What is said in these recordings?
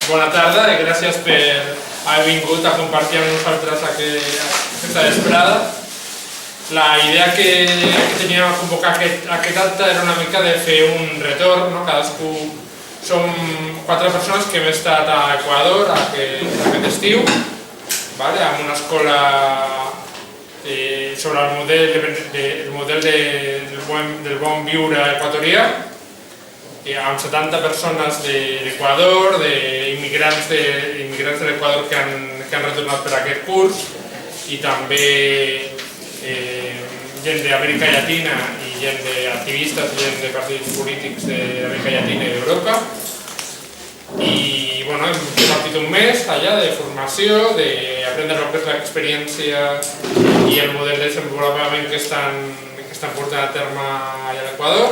Bona tarda i gràcies per haver vingut a compartir amb nosaltres aquesta vesprada. La idea que teníem a convocar aquest acte era una mica de fer un retorn, no? Cadascú som 4 persones que hem estat a Equador aquest estiu, amb una escola sobre el model del bon viure equatorià, amb 70 persones de l'Equador, d'immigrants de l'Equador que han retornat per aquest curs, i també gent d'Amèrica Llatina i gent d'activistes, gent de partits polítics d'Amèrica Llatina i d'Europa. I hem compartit un mes allà de formació, d'aprendre el que és l'experiència i el model de desenvolupament que estan portant a terme allà a l'Equador.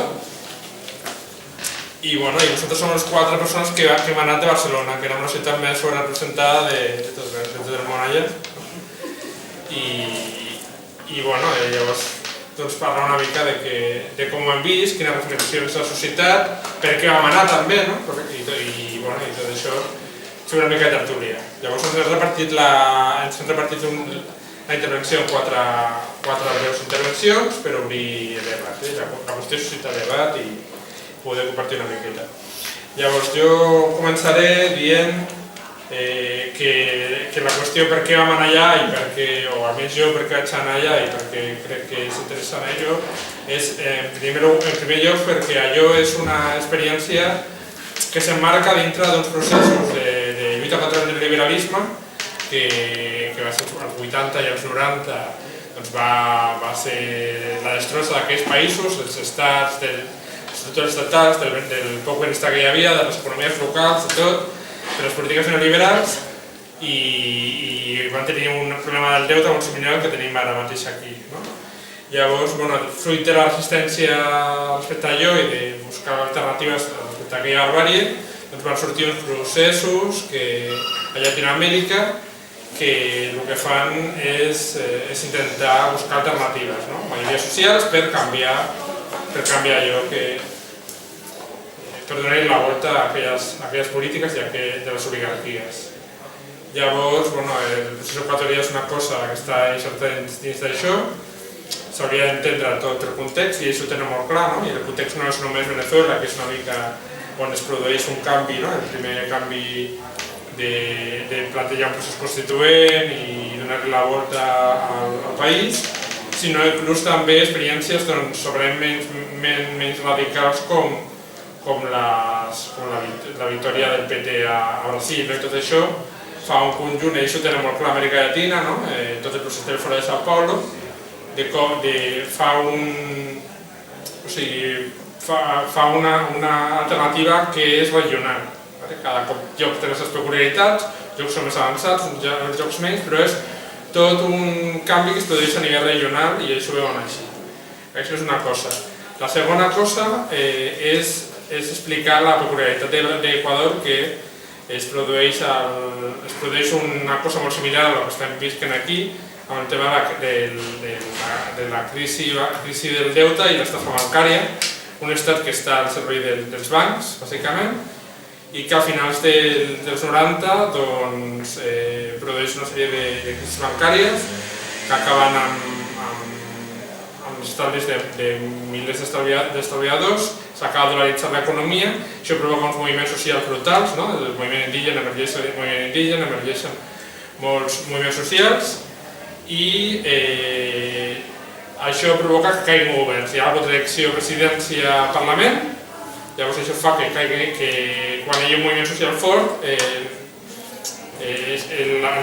I nosaltres som les 4 persones que hem anat de Barcelona, que era una ciutat més sobrerepresentada de tot el món allà. I llavors parlar una mica de com ho hem vist, quines reflexions a la societat, per què vam anar també, i tot això és una mica de tertúlia. Llavors ens hem repartit la intervenció en 4 breus intervencions per obrir el debat. La qüestió és suscitar debat i poder compartir una miqueta. Llavors jo començaré dient que la qüestió per què vam anar allà, o almenys jo per què vaig anar allà i perquè crec que és interessant allò, és en primer lloc perquè allò és una experiència que s'emmarca dintre d'uns processos de lluita contra el liberalisme que va ser als 80 i als 90 va ser la destrossa d'aquells països, dels estats, dels estructures estatals, del poc benestar que hi havia, de les economies locals, de tot, de les polítiques neoliberals, i van tenir un problema del deute molt similar al que tenim ara mateix aquí. Llavors, fruit de la resistència respecte a allò i de buscar alternatives respecte a aquella barbàrie, van sortir uns processos a Llatinoamèrica que el que fan és intentar buscar alternatives, majories socials, per canviar allò per donar la volta a aquelles polítiques i a de les oligarquies. Llavors, el procés equatorià és una cosa que està inserta dins d'això, s'hauria d'entendre tot el context i això ho tenen molt clar, i el context no és només Venezuela, que és una mica on es produeix un canvi, el primer canvi de plantejar un procés constituent i donar-li la volta al país, sinó inclús també experiències menys radicals com la victòria del PT a Brasil i tot això fa un conjunt, i això ho tenen molt clar a Amèrica Llatina, tot el procés del Foro de São Paulo, fa una alternativa que és regional. Cada lloc té les seves peculiaritats, llocs són més avançats, llocs menys, però és tot un canvi que es produeix a nivell regional i això ho veuen així. Això és una cosa. La segona cosa és explicar la peculiaritat d'Equador, que es produeix una cosa molt similar a la que estem visquent aquí, amb el tema de la crisi del deute i l'estafa bancària, un estat que està al servei dels bancs, bàsicament, i que a finals dels 90 produeix una sèrie de crisis bancàries que acaben amb els estalvis de milers d'estalviadors, s'acaba dolaritzant l'economia, això provoca uns moviments socials brutals, el moviment indígena, emergeixen molts moviments socials i això provoca que caiguin governs. Hi ha la elecció presidència-parlament, llavors això fa que quan hi ha un moviment social fort el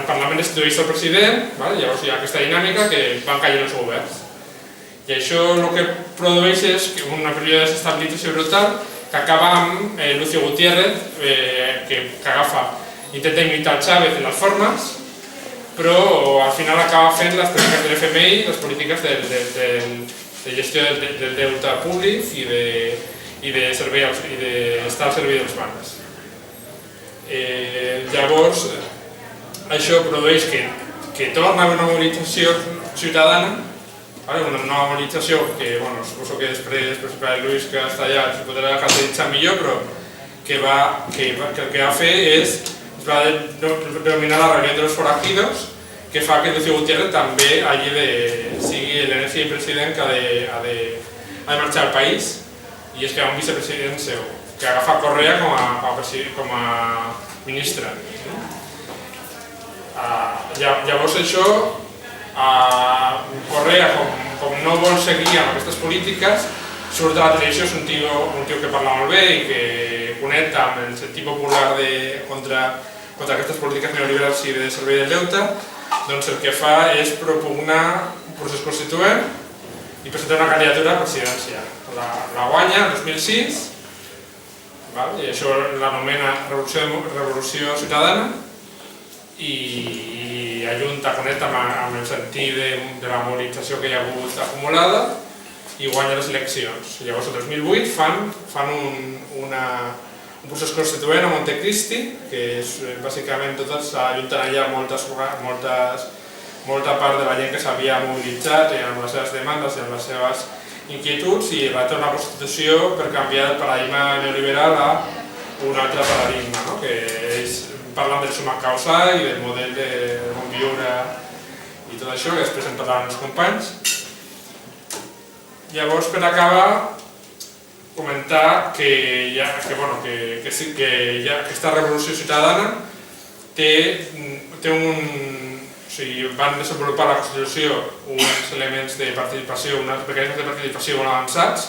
Parlament destitueix el president, llavors hi ha aquesta dinàmica que van caient els governs. I això el que produeix és una període de desestabilització brutal que acaba amb Lucio Gutiérrez, que intenta imitar Chávez en les formes, però al final acaba fent les polítiques de l'FMI, les polítiques de gestió del deute públic i d'estar al servei dels bancs. Llavors, això produeix que torna a haver una mobilització ciutadana, una nova mobilització que, suposo que després el Luis, que està allà, s'ho podrà caracteritzar millor, però que el que va fer és va denominar la rebel·lió dels forajidos, que fa que Lucio Gutiérrez també sigui l'enèsim president que ha de marxar al país, i és que hi ha un vicepresident seu, que agafa Correa com a ministre. Llavors això, Correa, com no vol seguir amb aquestes polítiques, surt de la televisió, és un tio que parla molt bé i que connecta amb el sentit popular contra aquestes polítiques neoliberals i de servei del deute, doncs el que fa és propugnar un procés constituent i presentar una candidatura presidencial. La guanya el 2006, i això l'anomena Revolució Ciutadana, i ajunta, connecta amb el sentit de la mobilització que hi ha hagut acumulada i guanya les eleccions. Llavors, el 2008 fan un procés constituent a Montecristi, que és bàsicament s'ajunten allà molta part de la gent que s'havia mobilitzat amb les seves demandes i amb les seves inquietuds, i redacta una Constitució per canviar el paradigma neoliberal a un altre paradigma, que parlen del suma causa i del model de bon viure i tot això, que després en parlaven els companys. Llavors, per acabar, comentar que aquesta revolució ciutadana van desenvolupar la Constitució uns elements de participació, uns mecanismes de participació molt avançats,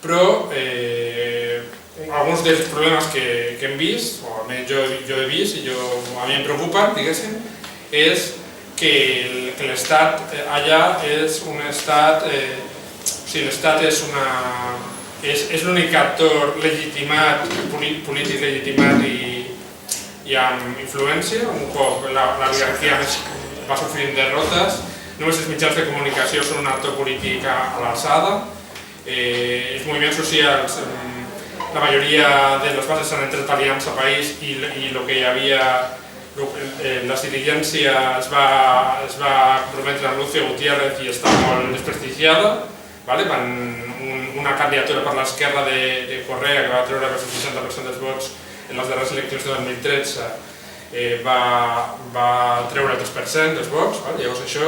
però alguns dels problemes que hem vist, o almenys jo he vist i a mi em preocupen, diguéssim, és que l'estat allà és un estat, l'estat és l'únic actor legitimat, polític legitimat i amb influència. Un cop l'oligarquia va sofrint derrotes, només els mitjans de comunicació són un actor polític a l'alçada, els moviments socials, la majoria de les bases s'han entrat aliats al país i el que hi havia, la dirigència es va comprometre amb Lucio Gutiérrez i està molt desprestigiada. Una candidatura per l'esquerra de Correa, que va treure el 60% dels vots en les darreres eleccions de 2013, va treure el 3% dels vots, llavors això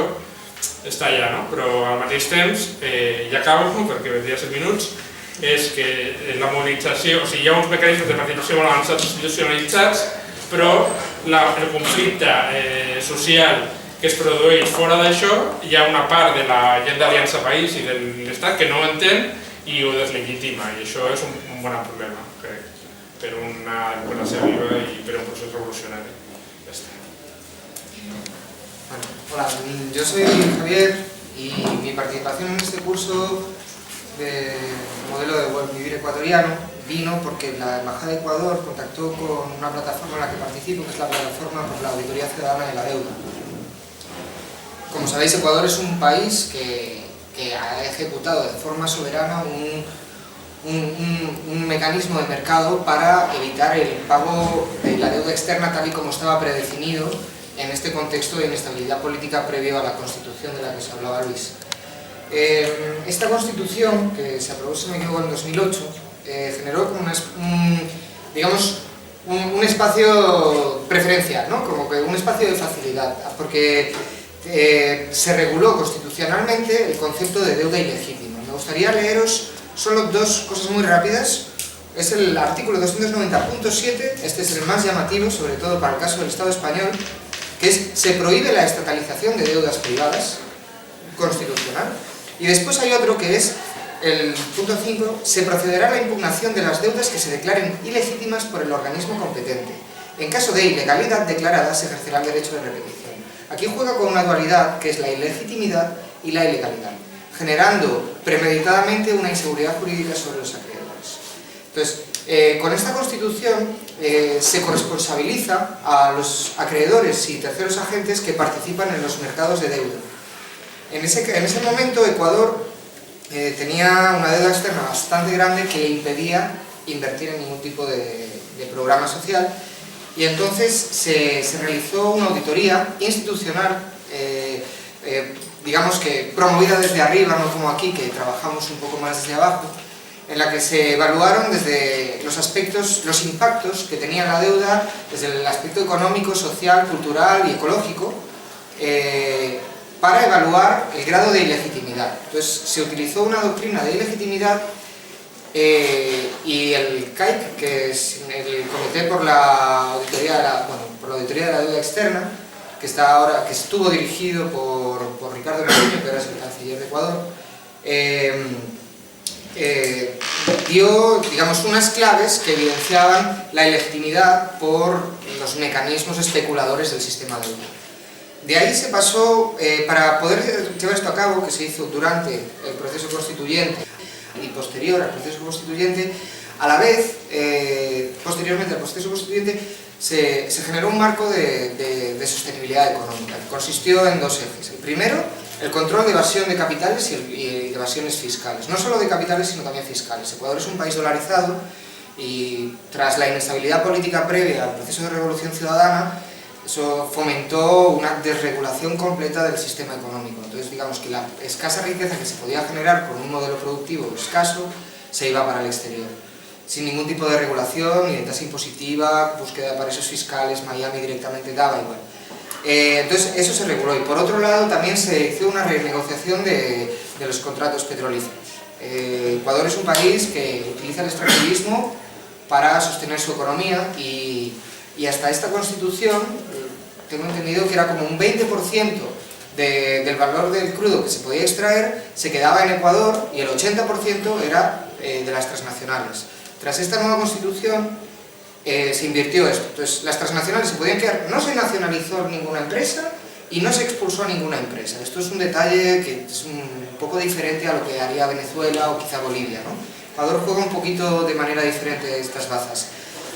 està allà, però al mateix temps, i acabo perquè vendria 7 minuts, és que la mobilització, hi ha uns mecanismes de participació molt avançats institucionalitzats, però el conflicte social que es produeix fora d'això, hi ha una part de la gent d'Aliança País i de l'Estat que no ho entén i ho deslegitima, i això és un bon problema, crec, per una democràcia viva i per un procés revolucionari. Ja està. Hola, yo soy Javier y mi participación en este curso de modelo de buen vivir ecuatoriano vino porque la Embajada de Ecuador contactó con una plataforma en la que participo, que es la plataforma por la Auditoría Ciudadana de la Deuda. Como sabéis, Ecuador es un país que ha ejecutado de forma soberana un mecanismo de mercado para evitar el pago de la deuda externa tal y como estaba predefinido en este contexto de inestabilidad política previo a la Constitución de la que se hablaba Luis. Esta Constitución, que se aprobó, si no me equivoco, en 2008, generó como un espacio preferencial, ¿no? Como que un espacio de facilidad, porque se reguló constitucionalmente el concepto de deuda ilegítima. Me gustaría leeros solo dos cosas muy rápidas. Es el artículo 290.7, este es el más llamativo, sobre todo para el caso del Estado español, que es: se prohíbe la estatalización de deudas privadas, constitucional. Y después hay otro que es el punto 5, se procederá a la impugnación de las deudas que se declaren ilegítimas por el organismo competente. En caso de ilegalidad declarada, se ejercerá el derecho de repetición. Aquí juega con una dualidad que es la ilegitimidad y la ilegalidad, generando premeditadamente una inseguridad jurídica sobre los acreedores. Entonces, con esta Constitución se corresponsabiliza a los acreedores y terceros agentes que participan en los mercados de deuda. En ese momento, Ecuador tenía una deuda externa bastante grande que le impedía invertir en ningún tipo de programa social, y entonces se realizó una auditoría institucional, digamos que promovida desde arriba, no como aquí, que trabajamos un poco más desde abajo, en la que se evaluaron desde los impactos que tenía la deuda desde el aspecto económico, social, cultural y ecológico, para evaluar el grado de ilegitimidad. Entonces se utilizó una doctrina de ilegitimidad y el CAIC, que es el Comité por la Auditoría de la Deuda Externa, que estuvo dirigido por Ricardo Mourinho, que ahora es el canciller de Ecuador, dio, digamos, unas claves que evidenciaban la ilegitimidad por los mecanismos especuladores del sistema de deuda. De ahí se pasó, para poder llevar esto a cabo, que se hizo durante el proceso constituyente y posterior al proceso constituyente, a la vez, posteriormente al proceso constituyente, se generó un marco de sostenibilidad económica, que consistió en dos ejes. El primero, el control de evasión de capitales y de evasiones fiscales. No solo de capitales, sino también fiscales. Ecuador es un país dolarizado y tras la inestabilidad política previa al proceso de revolución ciudadana, eso fomentó una desregulación completa del sistema económico. Entonces, digamos que la escasa riqueza que se podía generar con un modelo productivo escaso se iba para el exterior, sin ningún tipo de regulación, ni de tasa impositiva, búsqueda de paraísos fiscales, Miami directamente daba igual. Entonces eso se reguló y por otro lado también se hizo una renegociación de los contratos petrolíferos. Ecuador es un país que utiliza el extractivismo para sostener su economía y hasta esta constitución tengo entendido que era como un 20% del valor del crudo que se podía extraer se quedaba en Ecuador y el 80% era de las transnacionales. Tras esta nueva constitución se invirtió esto. Entonces las transnacionales se podían quedar, no se nacionalizó ninguna empresa y no se expulsó a ninguna empresa. Esto es un detalle que es un poco diferente a lo que haría Venezuela o quizá Bolivia, ¿no? Ecuador juega un poquito de manera diferente estas bazas.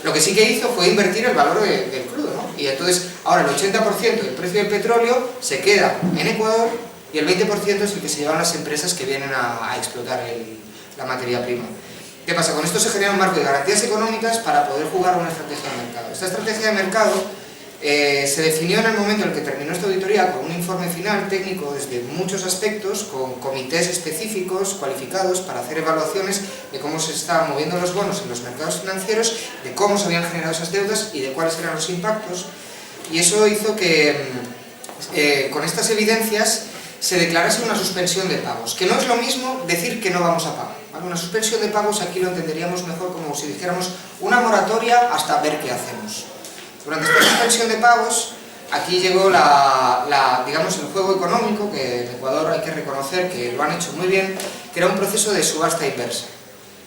Lo que sí que hizo fue invertir el valor del crudo, ¿no? Y entonces ahora el 80% del precio del petróleo se queda en Ecuador y el 20% es el que se llevan las empresas que vienen a explotar la materia prima. ¿Qué pasa? Con esto se genera un marco de garantías económicas para poder jugar una estrategia de mercado. Esta estrategia de mercado se definió en el momento en el que terminó esta auditoría con un informe final técnico desde muchos aspectos, con comités específicos, cualificados, para hacer evaluaciones de cómo se estaban moviendo los bonos en los mercados financieros, de cómo se habían generado esas deudas y de cuáles eran los impactos. Y eso hizo que, con estas evidencias, se declarase una suspensión de pagos, que no es lo mismo decir que no vamos a pagar. ¿Vale? Una suspensión de pagos aquí lo entenderíamos mejor como si dijéramos una moratoria hasta ver qué hacemos. Durante esta suspensión de pagos, aquí llegó digamos, el juego económico, que en Ecuador hay que reconocer que lo han hecho muy bien, que era un proceso de subasta inversa.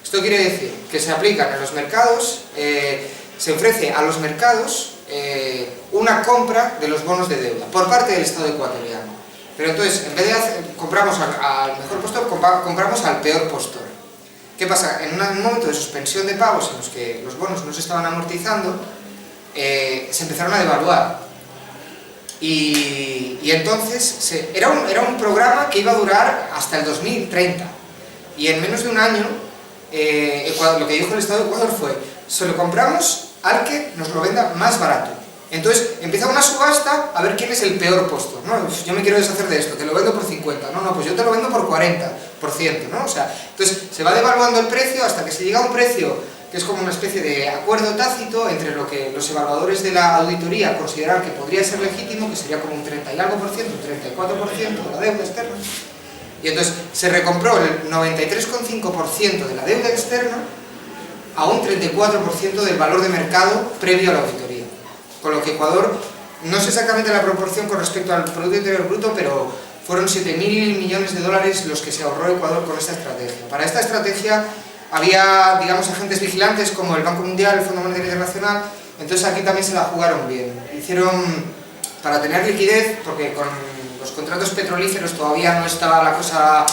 Esto quiere decir que se aplican en los mercados, se ofrece a los mercados una compra de los bonos de deuda por parte del Estado ecuatoriano. Pero entonces, en vez de compramos al mejor postor, compramos al peor postor. ¿Qué pasa? En un momento de suspensión de pagos en los que los bonos no se estaban amortizando, se empezaron a devaluar. Y entonces, era un programa que iba a durar hasta el 2030. Y en menos de un año, lo que dijo el Estado de Ecuador fue: se lo compramos al que nos lo venda más barato. Entonces empieza una subasta a ver quién es el peor postor, ¿no? Yo me quiero deshacer de esto, te lo vendo por 50, no, pues yo te lo vendo por 40%, ¿no? O sea, entonces se va devaluando el precio hasta que se llega a un precio que es como una especie de acuerdo tácito entre lo que los evaluadores de la auditoría consideran que podría ser legítimo, que sería como un 30 y algo por ciento, un 34% de la deuda externa, y entonces se recompró el 93,5% de la deuda externa a un 34% del valor de mercado previo a la auditoría. Con lo que Ecuador, no sé exactamente la proporción con respecto al Producto Interior Bruto, pero fueron 7.000 millones de dólares los que se ahorró Ecuador con esta estrategia. Para esta estrategia había, digamos, agentes vigilantes como el Banco Mundial, el Fondo Monetario Internacional, entonces aquí también se la jugaron bien. Hicieron, para tener liquidez, porque con los contratos petrolíferos todavía no estaba la cosa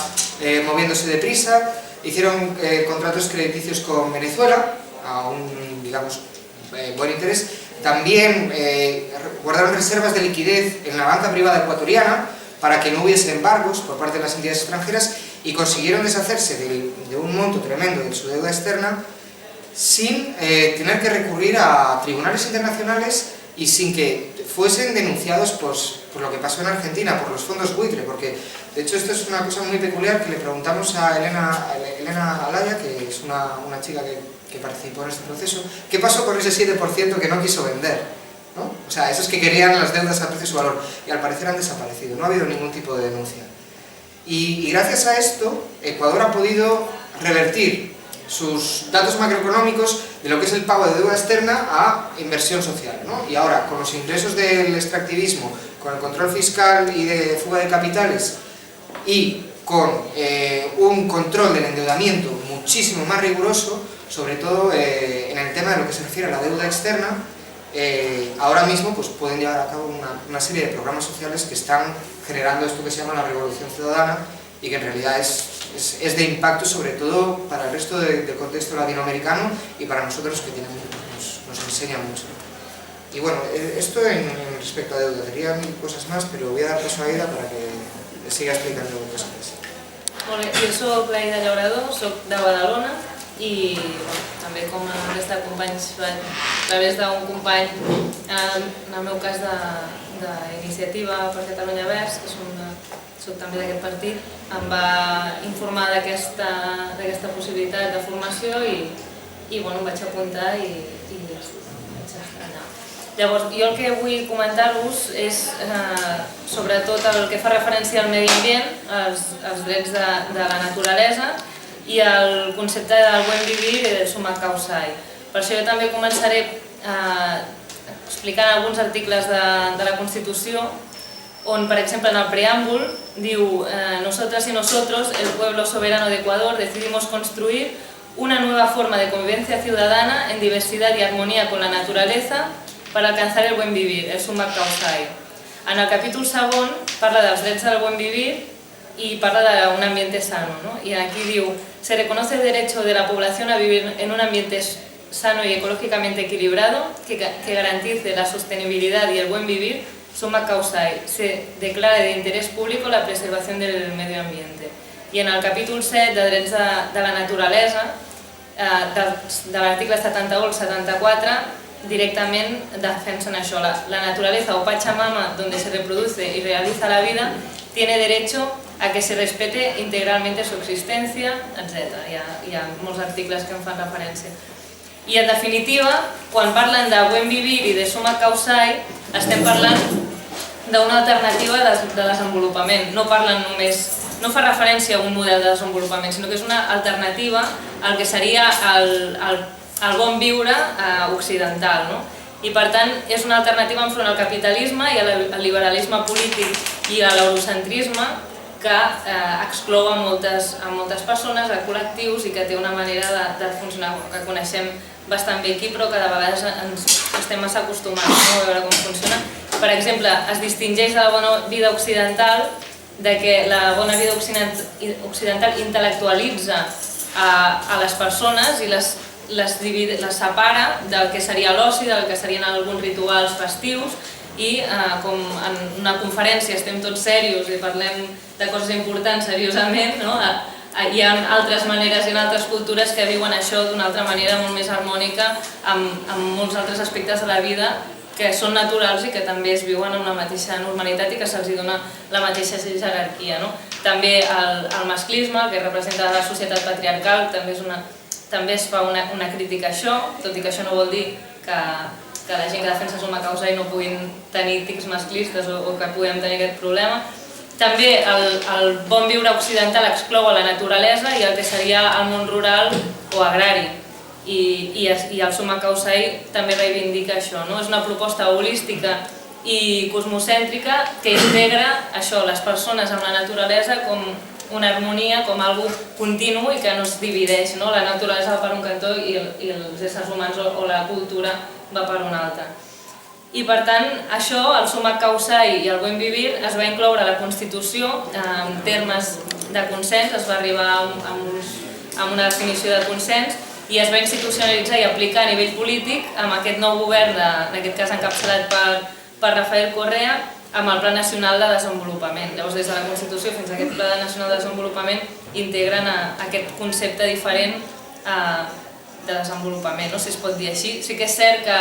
moviéndose deprisa, hicieron contratos crediticios con Venezuela, a un, digamos, buen interés. También guardaron reservas de liquidez en la banca privada ecuatoriana para que no hubiese embargos por parte de las entidades extranjeras y consiguieron deshacerse de un monto tremendo de su deuda externa sin tener que recurrir a tribunales internacionales y sin que fuesen denunciados por lo que pasó en Argentina, por los fondos buitre, porque de hecho esto es una cosa muy peculiar que le preguntamos a Elena Alaya, que es una chica que participó en este proceso, ¿qué pasó con ese 7% que no quiso vender? ¿No? O sea, esos que querían las deudas a precio y su valor, y al parecer han desaparecido, no ha habido ningún tipo de denuncia. Y gracias a esto, Ecuador ha podido revertir sus datos macroeconómicos de lo que es el pago de deuda externa a inversión social, ¿no? Y ahora, con los ingresos del extractivismo, con el control fiscal y de fuga de capitales y con un control del endeudamiento muchísimo más riguroso, sobre todo en el tema de lo que se refiere a la deuda externa, ahora mismo pues, pueden llevar a cabo una serie de programas sociales que están generando esto que se llama la revolución ciudadana y que en realidad es de impacto sobre todo para el resto del contexto latinoamericano y para nosotros que nos enseña mucho. Y bueno, esto en respecto a deuda, diría mil cosas más, pero voy a dar paso a Aida para que siga explicando cosas. Molt bé, jo soc l'Aida Llaurador, soc de Badalona i també com a resta de companys, a través d'un company, en el meu cas d'Iniciativa per Catalunya Verds, que soc també d'aquest partit, em va informar d'aquesta possibilitat de formació i em vaig apuntar i vaig estar allà. Llavors, jo el que vull comentar-vos és sobretot el que fa referència al medi ambient, als drets de la naturalesa i el concepte del buen vivir i del summa causae. Per això jo també començaré explicant alguns articles de la Constitució on, per exemple, en el preàmbul diu «Nosotras y nosotros, el pueblo soberano de Ecuador, decidimos construir una nueva forma de convivencia ciudadana en diversidad y armonía con la naturaleza para alcanzar el buen vivir, el summa causae». En el capítol segon parla dels drets del buen vivir y parla d'un ambiente sano, ¿no? Y aquí diu, se reconoce el derecho de la población a vivir en un ambiente sano y ecológicamente equilibrado que garantice la sostenibilidad y el buen vivir, summa causae. Se declara de interés público la preservación del medio ambiente. I en el capítol 7 de drets de la naturalesa, de l'article 71 al 74, directament defensen això. La naturaleza o Pachamama, donde se reproduce y realiza la vida, tiene derecho a que se respete integralmente su existencia, etc. Hi ha molts articles que en fan referència. I en definitiva, quan parlen de buen vivir i de summa causae, estem parlant d'una alternativa de desenvolupament. No fa referència a un model de desenvolupament, sinó que és una alternativa al que seria el bon viure occidental. I per tant és una alternativa enfront al capitalisme i al liberalisme polític i a l'eurocentrisme que exclou a moltes persones, a col·lectius i que té una manera de funcionar que coneixem bastant bé aquí però que de vegades estem massa acostumats a veure com funciona. Per exemple, es distingeix de la bona vida occidental de que la bona vida occidental intel·lectualitza a les persones i les separa del que seria l'oci, del que serien alguns rituals festius i com en una conferència estem tots serios i parlem de coses importants seriosament, hi ha altres maneres i altres cultures que viuen això d'una altra manera molt més harmònica amb molts altres aspectes de la vida que són naturals i que també es viuen amb la mateixa normalitat i que se'ls dona la mateixa jerarquia. També el masclisme, que representa la societat patriarcal, també es fa una crítica a això, tot i que això no vol dir que la gent que defensa summa causae no puguin tenir tics masclistes o que puguem tenir aquest problema. També el bon viure occidental exclou a la naturalesa i el que seria el món rural o agrari. I el summa causae també reivindica això. És una proposta holística i cosmocèntrica que integra això, les persones amb la naturalesa com una harmonia, com algo continu i que no es divideix. La naturalesa va per un cantó i els éssers humans o la cultura va per un altre. I per tant, això, el summa causae i el buen vivir, es va incloure a la Constitució en termes de consens, es va arribar a una definició de consens i es va institucionalitzar i aplicar a nivell polític amb aquest nou govern, en aquest cas encapçalat per Rafael Correa, amb el Pla Nacional de Desenvolupament. Llavors, des de la Constitució fins a aquest Pla Nacional de Desenvolupament integren aquest concepte diferent de desenvolupament, si es pot dir així. Sí que és cert que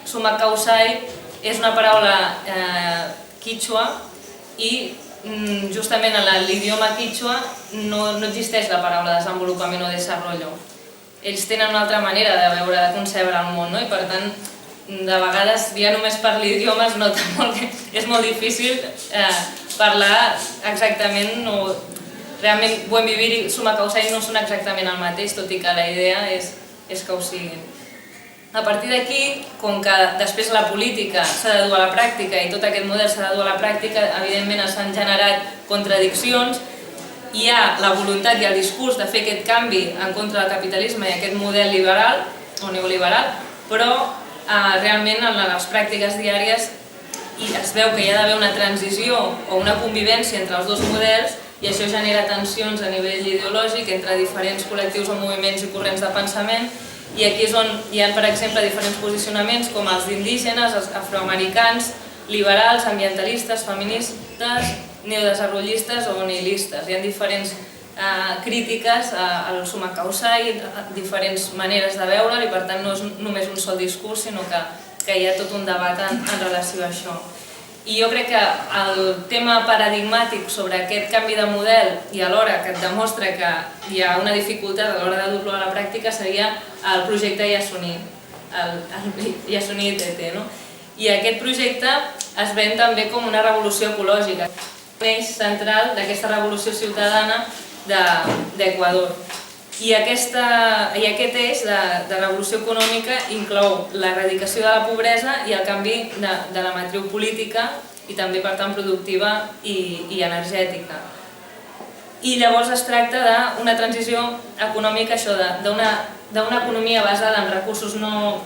summa causae és una paraula quichua i justament en l'idioma quichua no existeix la paraula desenvolupament o desarrollo. Ells tenen una altra manera de veure, de concebre el món, i per tant, de vegades, ja només per l'idioma es nota molt que és molt difícil parlar exactament, realment buen vivir i summa causa no són exactament el mateix, tot i que la idea és que ho siguin. A partir d'aquí, com que després la política s'ha de dur a la pràctica i tot aquest model s'ha de dur a la pràctica, evidentment s'han generat contradiccions, hi ha la voluntat i el discurs de fer aquest canvi en contra del capitalisme i aquest model liberal o neoliberal, però realment en les pràctiques diàries es veu que hi ha d'haver una transició o una convivència entre els dos models i això genera tensions a nivell ideològic entre diferents col·lectius o moviments i corrents de pensament. I aquí és on hi ha, per exemple, diferents posicionaments com els d'indígenes, els afroamericans, liberals, ambientalistes, feministes, neodesenvolupistes o nihilistes. Hi ha diferents crítiques al summa causa i diferents maneres de veure'l i per tant no és només un sol discurs, sinó que hi ha tot un debat en relació a això. I jo crec que el tema paradigmàtic sobre aquest canvi de model i alhora que et demostra que hi ha una dificultat a l'hora de dur-lo a la pràctica seria el projecte Yasuní, el Yasuní ITT. I aquest projecte es ven també com una revolució ecològica, un eix central d'aquesta revolució ciutadana d'Equador. I aquest eix de revolució econòmica inclou l'erradicació de la pobresa i el canvi de la matriu política i també, per tant, productiva i energètica. I llavors es tracta d'una transició econòmica, d'una economia basada en recursos no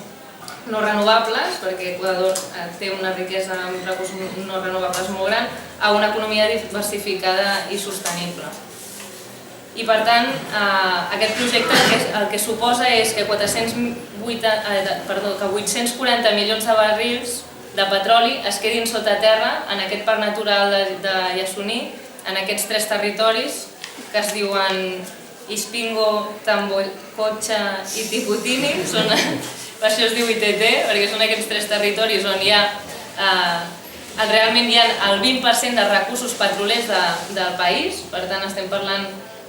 renovables, perquè Equador té una riquesa en recursos no renovables molt gran, a una economia diversificada i sostenible. I per tant, aquest projecte el que suposa és que 840 milions de barrils de petroli es quedin sota terra en aquest parc natural de Yasuní, en aquests 3 territoris que es diuen Ispingo, Tambococha i Tiputini, per això es diu ITT, perquè són aquests 3 territoris on realment hi ha el 20% de recursos petrolers del país, per tant estem parlant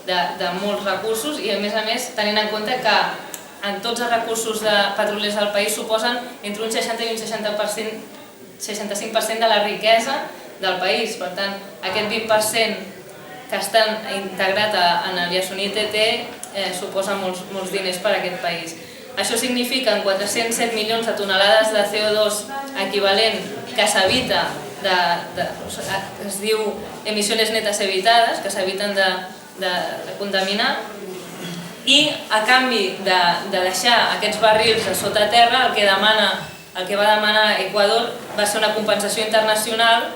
de molts recursos i a més tenint en compte que en tots els recursos petrolers del país suposen entre un 60 i un 65% de la riquesa del país. Per tant, aquest 20% que està integrat en el Yasuní ITT suposa molts diners per a aquest país. Això significa 407 milions de tonelades de CO2 equivalent que s'evita, es diu emissions netes evitades, que s'eviten de contaminar, i a canvi de deixar aquests barrils a sota terra el que va demanar Equador va ser una compensació internacional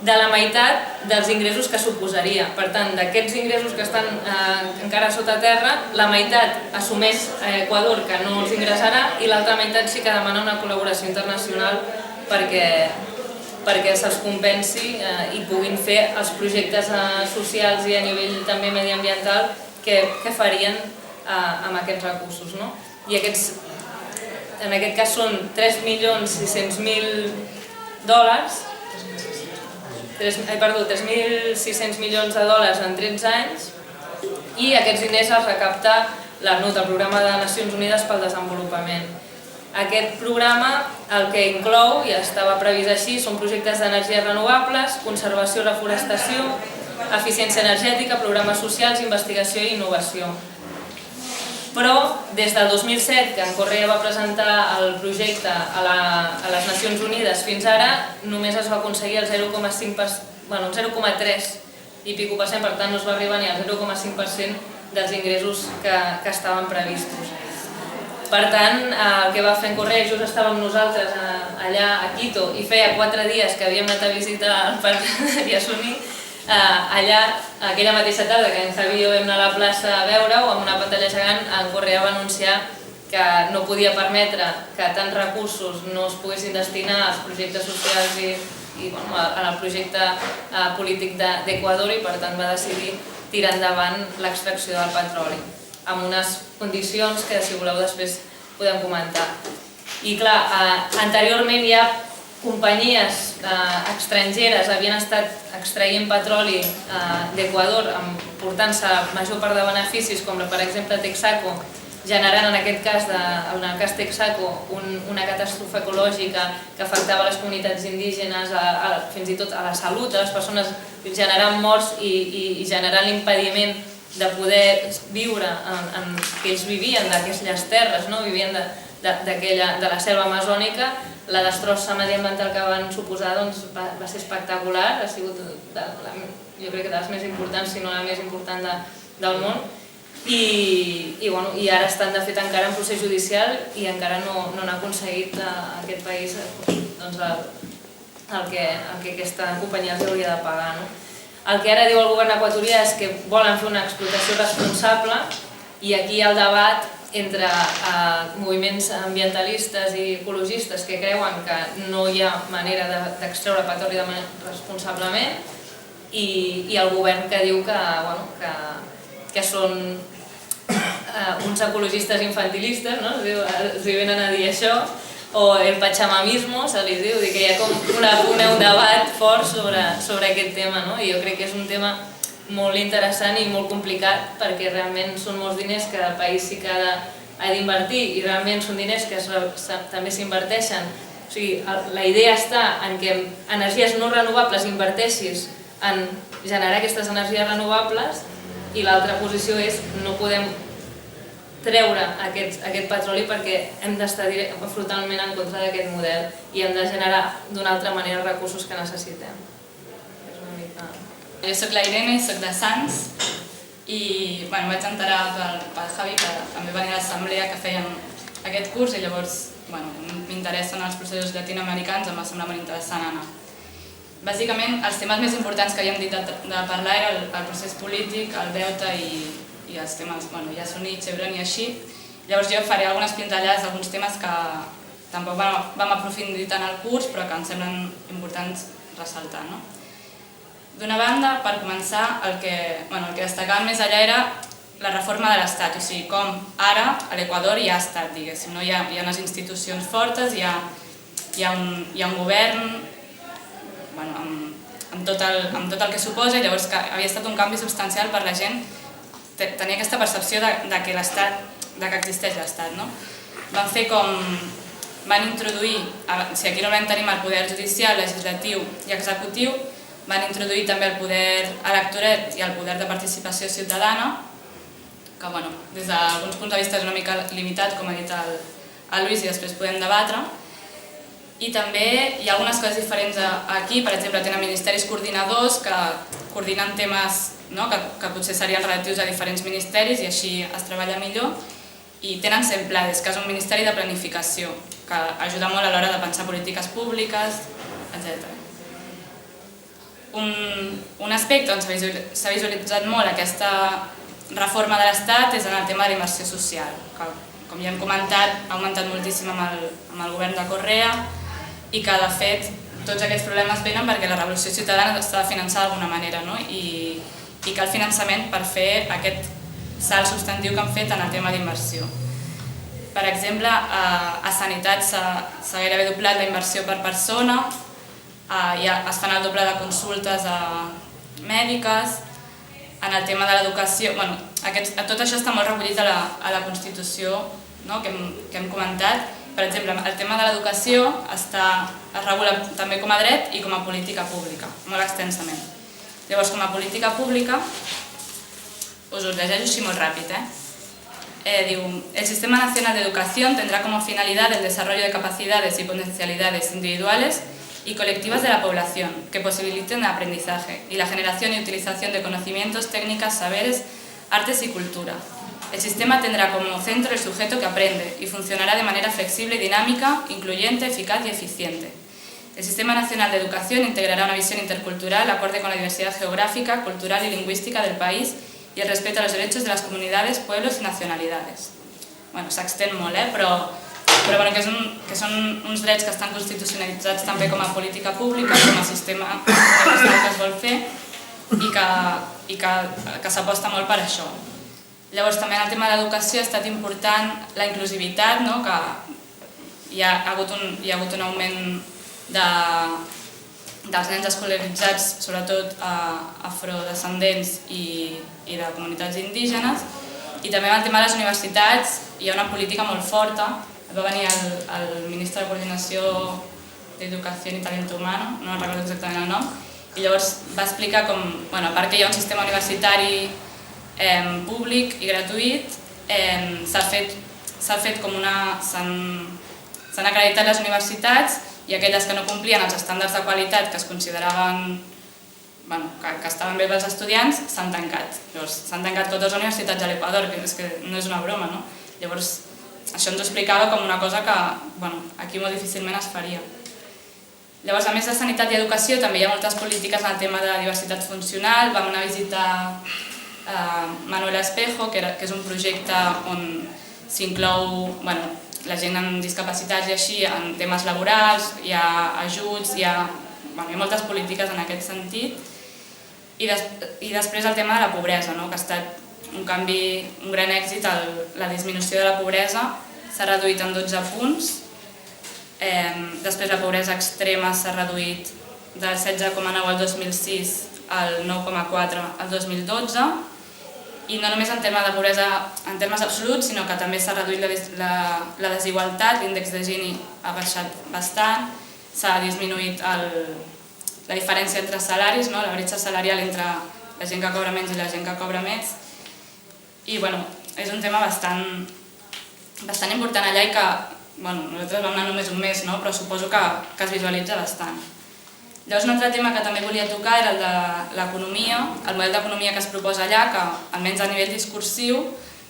de la meitat dels ingressos que suposaria. Per tant, d'aquests ingressos que estan encara sota terra, la meitat assumeix Equador que no els ingressarà i l'altra meitat sí que demana una col·laboració internacional perquè se'ls compensi i puguin fer els projectes socials i a nivell també mediambiental que farien amb aquests recursos. I en aquest cas són 3.600.000 dòlars, 3.600 milions de dòlars en 13 anys i aquests diners els recapta l'ACNUD, el Programa de Nacions Unides pel Desenvolupament. Aquest programa el que inclou, i estava previst així, són projectes d'energies renovables, conservació i reforestació, eficiència energètica, programes socials, investigació i innovació. Però des del 2007, que en Correa va presentar el projecte a les Nacions Unides fins ara, només es va aconseguir el 0,3 i pico per cent, per tant no es va arribar ni al 0,5% dels ingressos que estaven previstos. Per tant, el que va fer en Correa, just estàvem nosaltres allà a Quito i feia 4 dies que havíem anat a visitar el parc de Yasuní, allà, aquella mateixa tarda que en Javi i jo vam anar a la plaça a veure-ho, amb una pantalla gegant, en Correa va anunciar que no podia permetre que tants recursos no es poguessin destinar als projectes socials i al projecte polític d'Equador i per tant va decidir tirar endavant l'extracció del petroli, amb unes condicions que, si voleu, després podem comentar. I clar, anteriorment ja companyies estrangeres havien estat extraient petroli d'Equador, portant-se major part de beneficis, com per exemple Texaco, generant en aquest cas, en el cas Texaco, una catàstrofe ecològica que afectava les comunitats indígenes, fins i tot a la salut de les persones, generant morts i generant l'impediment de poder viure que ells vivien d'aquelles terres, vivien de la selva amazònica. La destrossa mediambiental que van suposar va ser espectacular, ha sigut jo crec que de les més importants, si no la més important del món. I ara estan de fet encara en procés judicial i encara no han aconseguit aquest país el que aquesta companyia els hauria de pagar. El que ara diu el govern equatorià és que volen fer una explotació responsable i aquí hi ha el debat entre moviments ambientalistes i ecologistes que creuen que no hi ha manera d'extreure petroli responsablement i el govern que diu que són uns ecologistes infantilistes, els venen a dir això, o el pachamamismo, se li diu, que hi ha com un debat fort sobre aquest tema, i jo crec que és un tema molt interessant i molt complicat perquè realment són molts diners que el país sí que ha d'invertir i realment són diners que també s'inverteixen. O sigui, la idea està en que energies no renovables inverteixis en generar aquestes energies renovables i l'altra posició és no podem treure aquest petroli perquè hem d'estar frontalment en contra d'aquest model i hem de generar d'una altra manera els recursos que necessitem. Jo soc la Irene, soc de Sants i vaig enterar pel Javi que també venia a l'assemblea que feien aquest curs i llavors m'interessen els processos llatinoamericans, em va semblar molt interessant anar. Bàsicament, els temes més importants que havíem dit de parlar era el procés polític, el deute i els temes, ja Sunit, Chevron i així. Llavors jo faré algunes pintallades d'alguns temes que tampoc vam aprofundir tant al curs, però que em semblen importants ressaltar. D'una banda, per començar, el que destacàvem més allà era la reforma de l'Estat, o sigui, com ara a l'Equador hi ha estat, diguéssim, hi ha unes institucions fortes, hi ha un govern amb tot el que suposa, llavors que havia estat un canvi substancial per la gent tenir aquesta percepció que existeix l'Estat. Van fer com... van introduir, si aquí normalment tenim el poder judicial, legislatiu i executiu, van introduir també el poder electorat i el poder de participació ciutadana, que des d'alguns punts de vista és una mica limitat, com ha dit el Lluís, i després podem debatre. I també hi ha algunes coses diferents aquí, per exemple, tenen ministeris coordinadors que coordinen temes que potser serien relatius a diferents ministeris i així es treballa millor, i tenen Semplades, que és un ministeri de planificació, que ajuda molt a l'hora de pensar polítiques públiques, etc. Un aspecte on s'ha visualitzat molt aquesta reforma de l'Estat és en el tema de la inversió social, que, com ja hem comentat, ha augmentat moltíssim amb el govern de Correa i que, de fet, tots aquests problemes venen perquè la revolució ciutadana està de finançar d'alguna manera i que el finançament per fer aquest salt substantiu que han fet en el tema d'inversió. Per exemple, a Sanitat s'ha gairebé doblat la inversió per persona, es fan el doble de consultes mèdiques, en el tema de l'educació, tot això està molt recollit a la Constitució que hem comentat. Per exemple, el tema de l'educació es regula també com a dret i com a política pública, molt extensament. Llavors, com a política pública, us ho llegeixo així molt ràpid, diu: el Sistema Nacional de Educación tendrá como finalidad el desarrollo de capacidades y potencialidades individuales y colectivas de la población que posibiliten el aprendizaje y la generación y utilización de conocimientos, técnicas, saberes, artes y cultura. El sistema tendrá como centro el sujeto que aprende y funcionará de manera flexible y dinámica, incluyente, eficaz y eficiente. El Sistema Nacional de Educación integrará una visión intercultural acorde con la diversidad geográfica, cultural y lingüística del país y el respeto a los derechos de las comunidades, pueblos y nacionalidades. S'extén molt, però que són uns drets que estan constitucionalitzats també com a política pública, com a sistema que es vol fer i que s'aposta molt per això. Llavors, també en el tema de l'educació ha estat important la inclusivitat, que hi ha hagut un augment dels nens escolaritzats, sobretot afrodescendents i de comunitats indígenes. I també amb el tema de les universitats hi ha una política molt forta. Va venir el ministre de Coordinació d'Educació i Talento Humano, no recordo exactament el nom, i llavors va explicar com, a part que hi ha un sistema universitari públic i gratuït, s'ha fet com s'han acreditat les universitats i aquelles que no complien els estàndards de qualitat que es consideraven que estaven bé pels estudiants, s'han tancat. Llavors, s'han tancat 14 universitats a l'Equador, que és que no és una broma, no? Llavors, això ens ho explicava com una cosa que aquí molt difícilment es faria. Llavors, a més de sanitat i educació, també hi ha moltes polítiques en el tema de diversitat funcional. Vam anar a visitar Manuel Espejo, que és un projecte on s'inclou la gent amb discapacitats i així en temes laborals, hi ha ajuts, hi ha moltes polítiques en aquest sentit. I després el tema de la pobresa, que ha estat un canvi, un gran èxit, la disminució de la pobresa s'ha reduït en 12 punts. Després la pobresa extrema s'ha reduït del 16,9 al 2006 al 9,4 al 2012. I no només en termes de pobresa en termes absoluts, sinó que també s'ha reduït la desigualtat, l'índex de Gini ha baixat bastant, s'ha disminuït la diferència entre salaris, la bretxa salarial entre la gent que cobra menys i la gent que cobra més. I és un tema bastant important allà i que nosaltres vam anar només un mes, però suposo que es visualitza bastant. Llavors, un altre tema que també volia tocar era el de l'economia, el model d'economia que es proposa allà, que almenys a nivell discursiu,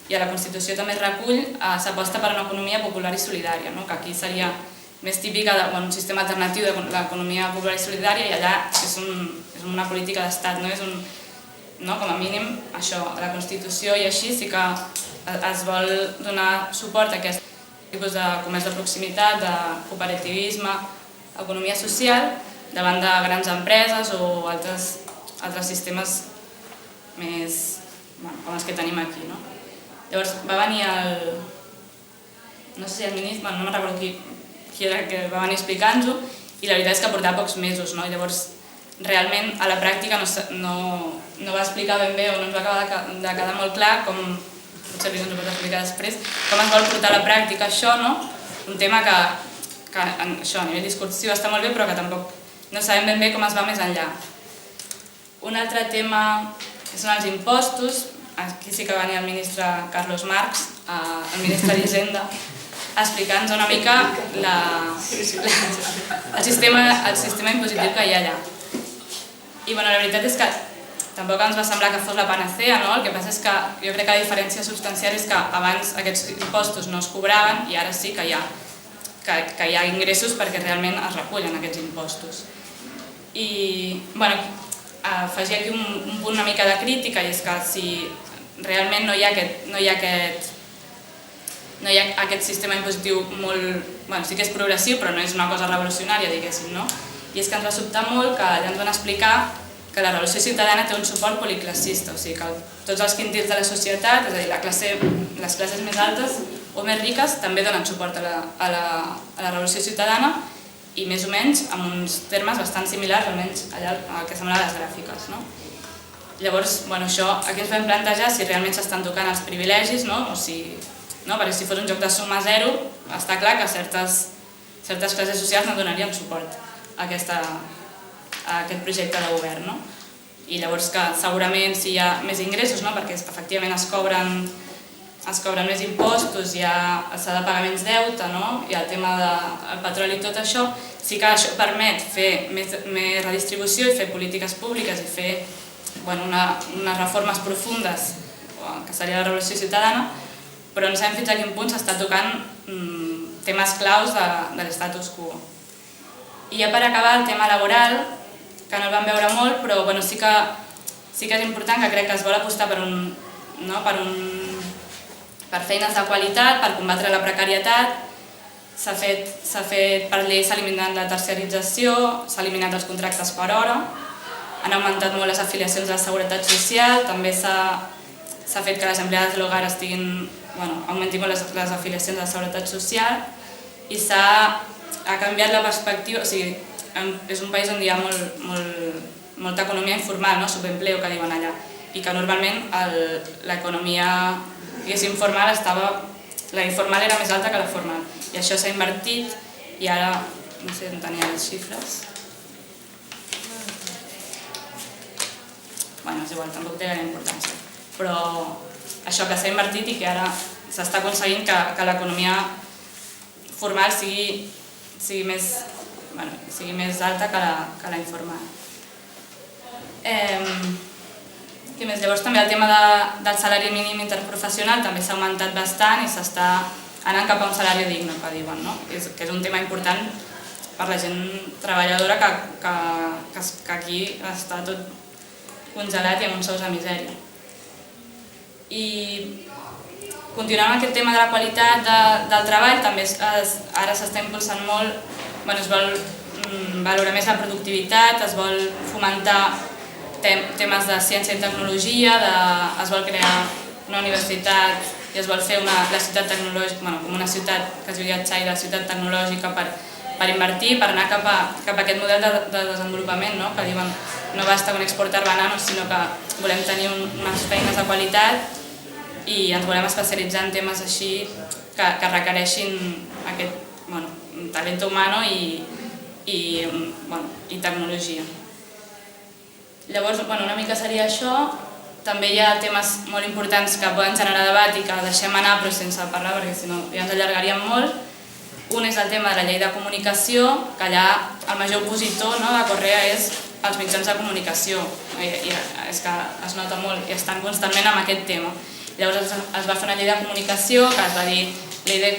i a la Constitució també es recull, s'aposta per una economia popular i solidària, que aquí seria més típica d'un sistema alternatiu de l'economia popular i solidària, i allà és una política d'estat, com a mínim això, a la Constitució i així sí que es vol donar suport a aquest tipus de comerç de proximitat, de cooperativisme, economia social, davant de grans empreses o altres sistemes més com els que tenim aquí. Llavors va venir no sé si el ministre, no me'n recordo qui era que va venir explicant-ho, i la veritat és que portava pocs mesos, i llavors realment a la pràctica no va explicar ben bé o no ens va acabar de quedar molt clar com, potser ens ho pot explicar després, com es vol portar a la pràctica això, un tema que això a nivell discursiu està molt bé però que tampoc no sabem ben bé com es va més enllà. Un altre tema són els impostos. Aquí sí que va venir el ministre Carlos Marx, el ministre d'Hisenda, explicant-nos una mica el sistema impositiu que hi ha allà. I la veritat és que tampoc ens va semblar que fos la panacea, el que passa és que jo crec que la diferència substancial és que abans aquests impostos no es cobraven i ara sí que hi ha ingressos perquè realment es recullen aquests impostos. I afegir aquí un punt una mica de crítica, i és que si realment no hi ha aquest sistema impositiu molt... sí que és progressiu però no és una cosa revolucionària, diguéssim, no? I és que ens va sobtar molt que allà ens van explicar que la revolució ciutadana té un suport policlassista, o sigui que tots els quintils de la societat, és a dir, les classes més altes o més riques també donen suport a la revolució ciutadana i més o menys amb uns termes bastant similars, almenys allà al que semblaven les gràfiques. Llavors, això aquí ens vam plantejar si realment s'estan tocant els privilegis, perquè si fos un joc de suma zero, està clar que certes classes socials no donarien suport a aquest projecte de govern. I llavors que segurament si hi ha més ingressos, perquè efectivament es cobren més impostos, s'ha de pagar menys deute, i el tema del petroli i tot això, sí que això permet fer més redistribució i fer polítiques públiques i fer unes reformes profundes, que seria la revolució ciutadana, però no sabem fins a quin punt s'està tocant temes claus de l'estatus quo. I ja per acabar el tema laboral, que no el vam veure molt, però sí que és important, que crec que es vol apostar per feines de qualitat, per combatre la precarietat. S'ha fet per llei, s'ha eliminat la terciarització, s'ha eliminat els contractes per hora, han augmentat molt les afiliacions de la Seguretat Social, també s'ha fet que les empleades de l'hogar augmentin molt les afiliacions de la Seguretat Social i ha canviat la perspectiva, o sigui, és un país on hi ha molta economia informal, subempleo que diuen allà, i que normalment l'economia informal la informal era més alta que la formal, i això s'ha invertit i ara, no sé on tenia les xifres, bueno, és igual, tampoc té gaire importància, però això que s'ha invertit i que ara s'està aconseguint que l'economia formal sigui més alta que la informal. Què més? Llavors també el tema del salari mínim interprofessional també s'ha augmentat bastant i s'està anant cap a un salari digne, que diuen, que és un tema important per la gent treballadora que aquí està tot congelat i amb uns sous de misèria. I continuant amb aquest tema de la qualitat del treball, també ara s'està impulsant molt, es vol valorar més la productivitat, es vol fomentar temes de ciència i tecnologia, es vol crear una universitat i es vol fer la ciutat tecnològica, com una ciutat que es diu Yatxai, la ciutat tecnològica per invertir, per anar cap a aquest model de desenvolupament, que diuen no basta con exportar bananos, sinó que volem tenir unes feines de qualitat i ens volem especialitzar en temes així que requereixin aquest talent humano i tecnologia. Llavors, una mica seria això. També hi ha temes molt importants que poden generar debat i que deixem anar però sense parlar perquè si no ja ens allargaríem molt. Un és el tema de la llei de comunicació, que allà el major opositor de Correa és els mitjans de comunicació. I és que es nota molt i estan constantment amb aquest tema. Llavors es va fer una llei de comunicació que es va dir llei de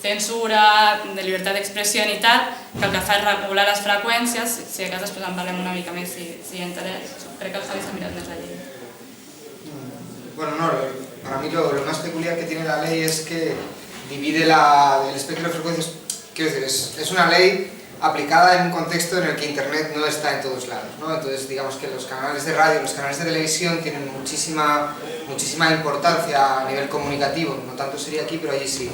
censura, de llibertat d'expressió i tal, que el que fa és regular les freqüències, si de cas després en parlem una mica més si hi ha interès. Crec que el Javi s'ha mirat més la llei. Bueno, no, para mí lo más peculiar que tiene la ley es que divide el espectro de frecuencias. Quiero decir, es una ley aplicada en un contexto en el que Internet no está en todos lados, ¿no? Entonces, digamos que los canales de radio, los canales de televisión tienen muchísima importancia a nivel comunicativo, no tanto sería aquí, pero allí sí.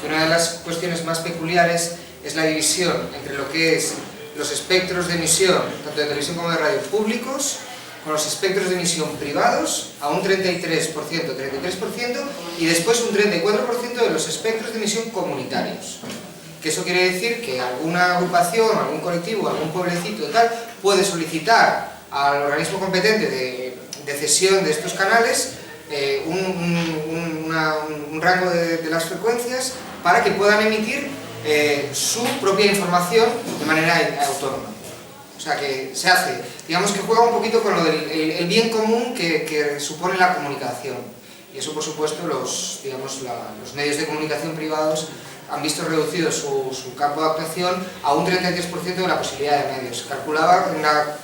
Y una de las cuestiones más peculiares es la división entre lo que es los espectros de emisión, tanto de televisión como de radio, públicos, con los espectros de emisión privados a un 33%, y después un 34% de los espectros de emisión comunitarios. Que eso quiere decir que alguna agrupación, algún colectivo, algún pueblecito tal, puede solicitar al organismo competente de cesión de estos canales un rango de las frecuencias para que puedan emitir su propia información de manera autónoma. O sea que se hace, digamos que juega un poquito con lo del bien común que supone la comunicación. Y eso, por supuesto, los medios de comunicación privados han visto reducido su campo de actuación a un 33% de la posibilidad de medios. Calculaba en una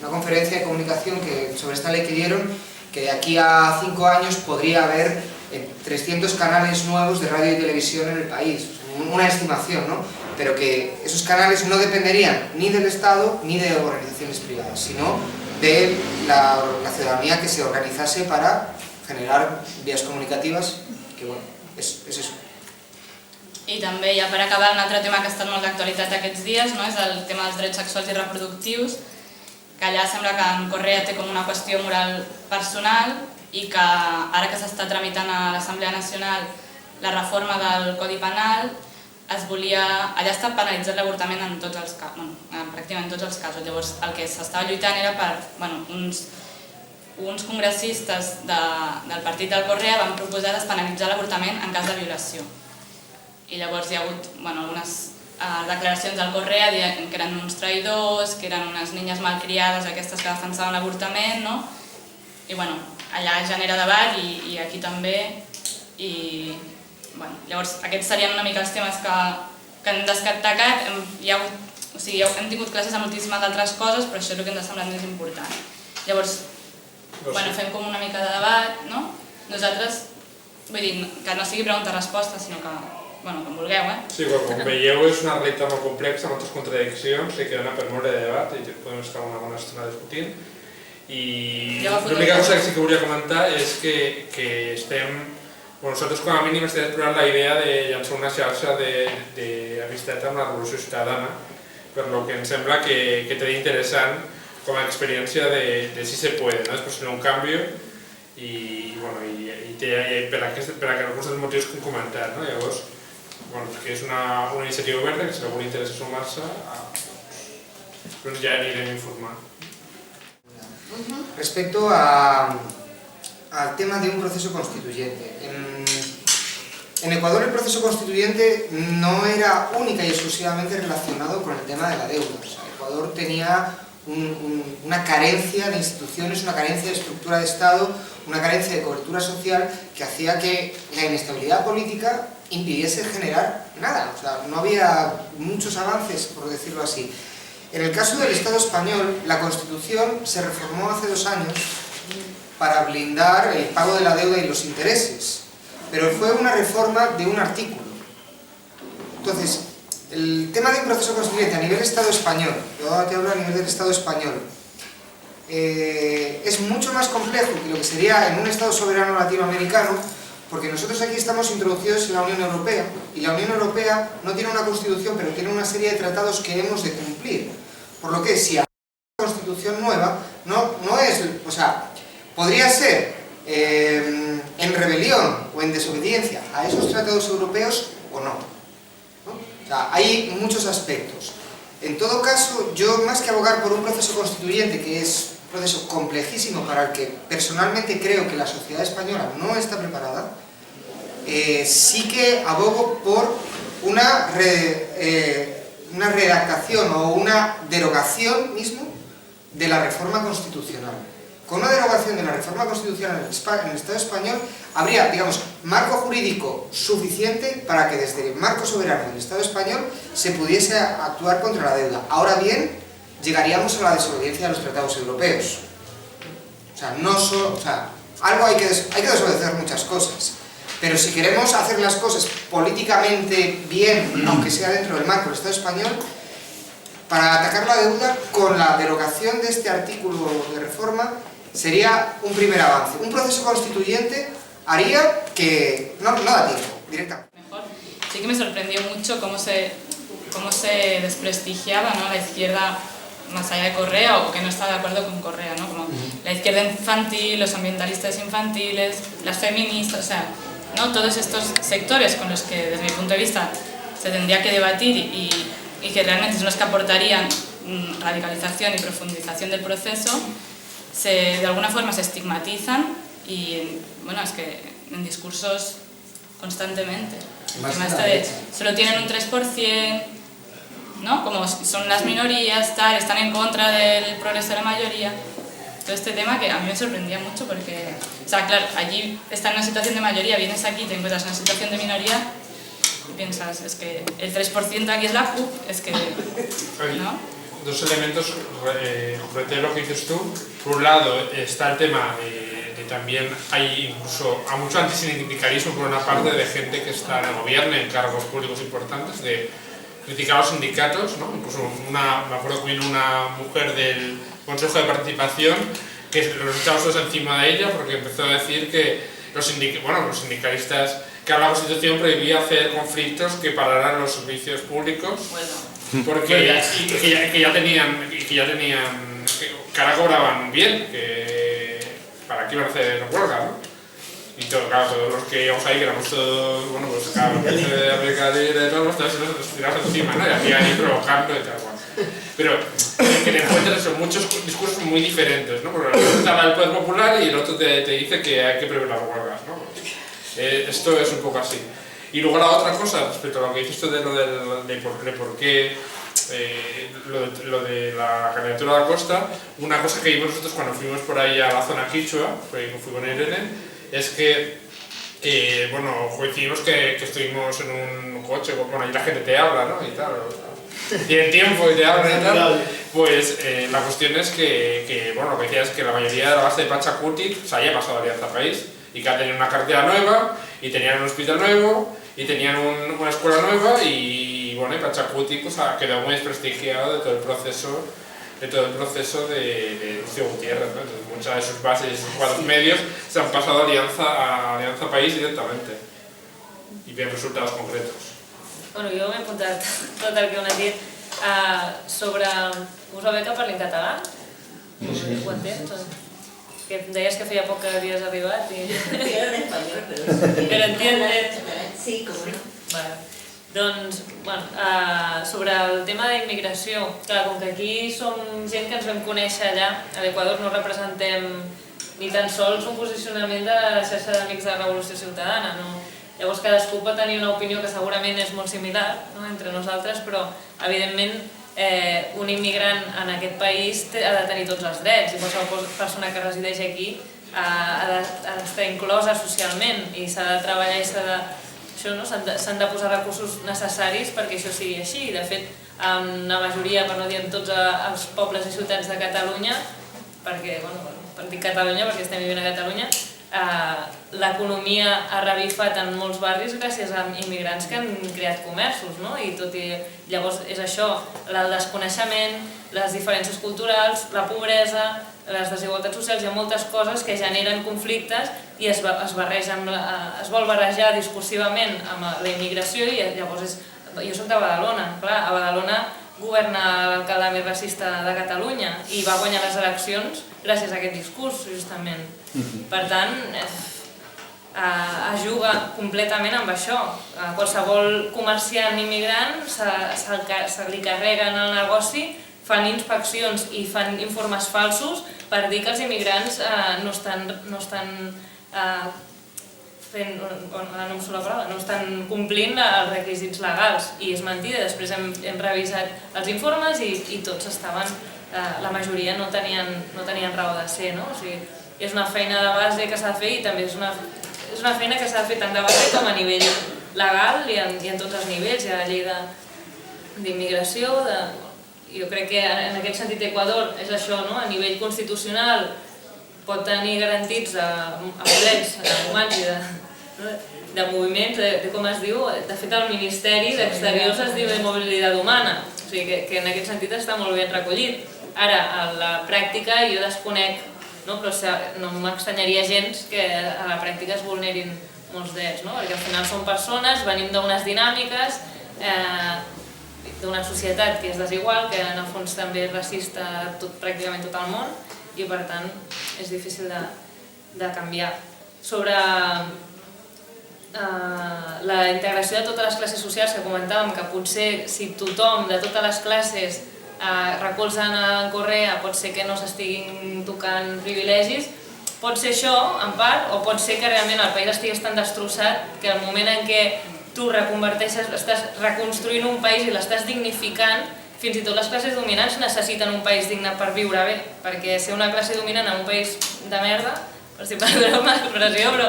conferencia de comunicación sobre esta ley que dieron que de aquí a 5 años podría haber 300 canales nuevos de radio y televisión en el país. Una estimación, ¿no? Pero que esos canales no dependerían ni del Estado ni de organizaciones privadas, sino de la ciudadanía que se organizase para generar vías comunicativas, que bueno, és això. I també, ja per acabar, un altre tema que ha estat molt d'actualitat aquests dies és el tema dels drets sexuals i reproductius, que allà sembla que en Correa té com una qüestió moral personal i que ara que s'està tramitant a l'Assemblea Nacional la reforma del Codi Penal, allà està penalitzat l'avortament en tots els casos, pràcticament tots els casos. Llavors el que s'estava lluitant era per uns congressistes del partit del Correa van proposar despenalitzar l'avortament en cas de violació. I llavors hi ha hagut algunes declaracions del Correa dient que eren uns traïdors, que eren unes niñes malcriades, aquestes que defensaven l'avortament, no? I allà genera debat i aquí també. Llavors aquests serien una mica els temes que hem destacat. Hem tingut classes de moltíssimes altres coses, però això és el que ens ha semblat més important. Llavors, fem com una mica de debat, no? Nosaltres, vull dir, que no sigui pregunta-resposta, sinó que, com vulgueu, Sí, com veieu és una realitat molt complexa, amb moltes contradiccions, i que dona per molt de debat, i podem estar una bona estona discutint. I l'única cosa que sí que volia comentar és que estem Bueno, nosaltres com a mínim estem explorant la idea de llançar una xarxa d'amistat amb la Revolució Ciutadana, per lo que em sembla que té d'interessant com a experiència de si se puede, ¿no? Es posible un cambio i per alguns dels motius que hem comentat, no? Llavors, que és una iniciativa oberta que si algú li interessa sumar-se, doncs ja anirem informant. Respecto al tema de un proceso constituyente. En Ecuador el proceso constituyente no era única y exclusivamente relacionado con el tema de la deuda. O sea, Ecuador tenía una carencia de instituciones, una carencia de estructura de Estado, una carencia de cobertura social que hacía que la inestabilidad política impidiese generar nada. O sea, no había muchos avances, por decirlo así. En el caso del Estado español, la Constitución se reformó hace 2 años para blindar el pago de la deuda y los intereses, pero fue una reforma de un artículo. Entonces, el tema de un proceso constituyente a nivel Estado español, yo te hablo a nivel del Estado español, es mucho más complejo que lo que sería en un Estado soberano latinoamericano, porque nosotros aquí estamos introducidos en la Unión Europea, y la Unión Europea no tiene una constitución, pero tiene una serie de tratados que hemos de cumplir. Por lo que si hay una constitución nueva, no es, o sea, podría ser en rebelión o en desobediencia a esos tratados europeos o no. O sea, hay muchos aspectos. En todo caso, yo más que abogar por un proceso constituyente, que es un proceso complejísimo para el que personalmente creo que la sociedad española no está preparada, sí que abogo por una redactación o una derogación mismo de la reforma constitucional. Con una derogación de la reforma constitucional en el Estado español habría, digamos, marco jurídico suficiente para que desde el marco soberano del Estado español se pudiese actuar contra la deuda. Ahora bien, llegaríamos a la desobediencia de los tratados europeos. O sea, algo hay que desobedecer muchas cosas. Pero si queremos hacer las cosas políticamente bien, aunque sea dentro del marco del Estado español, para atacar la deuda, con la derogación de este artículo de reforma, sería un primer avance. Un proceso constituyente haría que no da tiempo, directamente. Mejor. Sí que me sorprendió mucho cómo se desprestigiaba, ¿no?, la izquierda más allá de Correa, o que no está de acuerdo con Correa, ¿no? Como la izquierda infantil, los ambientalistas infantiles, las feministas, o sea, ¿no?, todos estos sectores con los que desde mi punto de vista se tendría que debatir y que realmente son los que aportarían radicalización y profundización del proceso, de alguna forma se estigmatizan y, bueno, es que en discursos constantemente. Además solo tienen un 3%, ¿no? Como son las minorías, tal, están en contra del progreso de la mayoría. Todo este tema que a mí me sorprendía mucho porque, o sea, claro, allí estás en una situación de mayoría, vienes aquí, te encuentras en una situación de minoría y piensas, es que el 3% aquí es la CUP, es que, ¿no? Dos elementos, sobre lo que dices tú. Por un lado está el tema de también hay incluso a mucho antisindicalismo por una parte de gente que está en el gobierno, en cargos públicos importantes, de criticar a los sindicatos, ¿no? Incluso me acuerdo que vino una mujer del Consejo de Participación que los echamos todos encima de ella porque empezó a decir que los sindicalistas, que la Constitución prohibía hacer conflictos que pararan los servicios públicos. Porque que ya tenían, que ahora cobraban bien, que para qué iban a hacer huelga, ¿no? Y todo, claro, todos los que íbamos ahí, que éramos todos, bueno, pues claro, de aplicar y de todo, todos nos tiramos encima, ¿no? Y aquí ahí provocando y tal, bueno. Pero que te encuentras son muchos discursos muy diferentes, ¿no? Porque uno te habla del poder popular y el otro te dice que hay que prohibir las huelgas, ¿no? Esto es un poco así. Y luego la otra cosa, respecto a lo que dijiste de por qué lo de la candidatura de Acosta, una cosa que vimos nosotros cuando fuimos por ahí a la zona Quichua, fui con Irene, es que bueno, coincidimos que estuvimos en un coche, bueno, y la gente te habla, ¿no? Y tal, tienen tiempo y te hablan y tal. Pues la cuestión es que bueno, lo que decía es que la mayoría de la base de Pachacuti se había pasado a Alianza País y que tenían una carretera nueva y tenían un hospital nuevo y tenían una escuela nueva y bueno, Pachacuti pues, quedó muy desprestigiado de todo el proceso todo el proceso de Lucio Gutiérrez, ¿no? Entonces, muchas de sus bases y sus cuadros medios se han pasado a Alianza País directamente y ven resultados concretos. Bueno, jo m'he apuntat tot el que heu anat dit sobre... Us va bé que parli en català? Ho entens? Que em deies que feia poc que havies arribat i... Però entiendes? Sí, com no. Vale. Doncs, bueno, sobre el tema d'immigració, clar, com que aquí som gent que ens vam conèixer allà, a l'Equador no representem ni tan sols un posicionament de la xarxa d'Amics de la Revolució Ciutadana, no? Llavors cadascú pot tenir una opinió que segurament és molt similar, no?, entre nosaltres, però evidentment un immigrant en aquest país ha de tenir tots els drets i qualsevol persona que resideix aquí ha d'estar inclosa socialment i s'ha de treballar i s'han de posar recursos necessaris perquè això sigui així. De fet, en la majoria, per no dir en tots els pobles i ciutats de Catalunya, perquè, bueno, dic Catalunya perquè estem vivint a Catalunya, l'economia ha revifat en molts barris gràcies a immigrants que han creat comerços, no? I llavors és això, el desconeixement, les diferències culturals, la pobresa, les desigualtats socials, hi ha moltes coses que generen conflictes i es vol barrejar discursivament amb la immigració i llavors jo soc de Badalona, clar, a Badalona governa l'alcalde més racista de Catalunya i va guanyar les eleccions gràcies a aquest discurs, justament. Per tant, es juga completament amb això. Qualsevol comerciant immigrant se li carreguen el negoci, fan inspeccions i fan informes falsos per dir que els immigrants no estan fent, no em surt la paraula, no estan complint els requisits legals i és mentida. Després hem revisat els informes i tots estaven, la majoria no tenien raó de ser, no? O sigui, és una feina de base que s'ha de fer i també és una feina que s'ha de fer tant de base com a nivell legal i en tots els nivells. Hi ha la llei d'immigració, jo crec que en aquest sentit Equador és això, no? A nivell constitucional pot tenir garantits els drets humans i de moviments, de com es diu, de fet el Ministeri d'Exteriors es diu de Mobilitat Humana, o sigui que en aquest sentit està molt ben recollit. Ara, a la pràctica jo desconec, però no m'extanyaria gens que a la pràctica es vulnerin molts drets, perquè al final són persones, venim d'unes dinàmiques, d'una societat que és desigual, que en el fons també és racista pràcticament tot el món, i per tant és difícil de canviar. Sobre la integració de totes les classes socials que comentàvem, que potser si tothom de totes les classes recolzen en Correa pot ser que no s'estiguin tocant privilegis, pot ser això en part, o pot ser que realment el país estigués tan destrossat que el moment en què tu reconverteixes, estàs reconstruint un país i l'estàs dignificant, fins i tot les classes dominants necessiten un país digne per viure bé, perquè ser una classe dominant en un país de merda, per si perdoneu l'expressió, però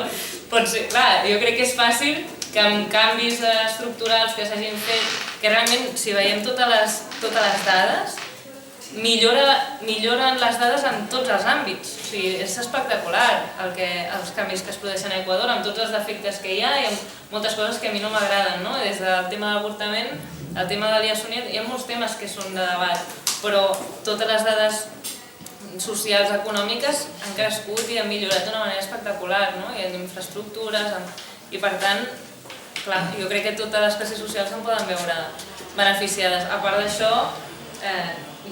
pot ser, clar, jo crec que és fàcil que amb canvis estructurals que s'hagin fet, que realment, si veiem totes les dades, milloren les dades en tots els àmbits. O sigui, és espectacular els canvis que es produeixen a Equador, amb tots els defectes que hi ha i amb moltes coses que a mi no m'agraden, no? Des del tema de l'avortament, el tema de l'Elias Uniet, hi ha molts temes que són de debat, però totes les dades socials, econòmiques han crescut i han millorat d'una manera espectacular, no? Hi ha infraestructures i per tant, clar, jo crec que totes les classes socials se'n poden veure beneficiades. A part d'això,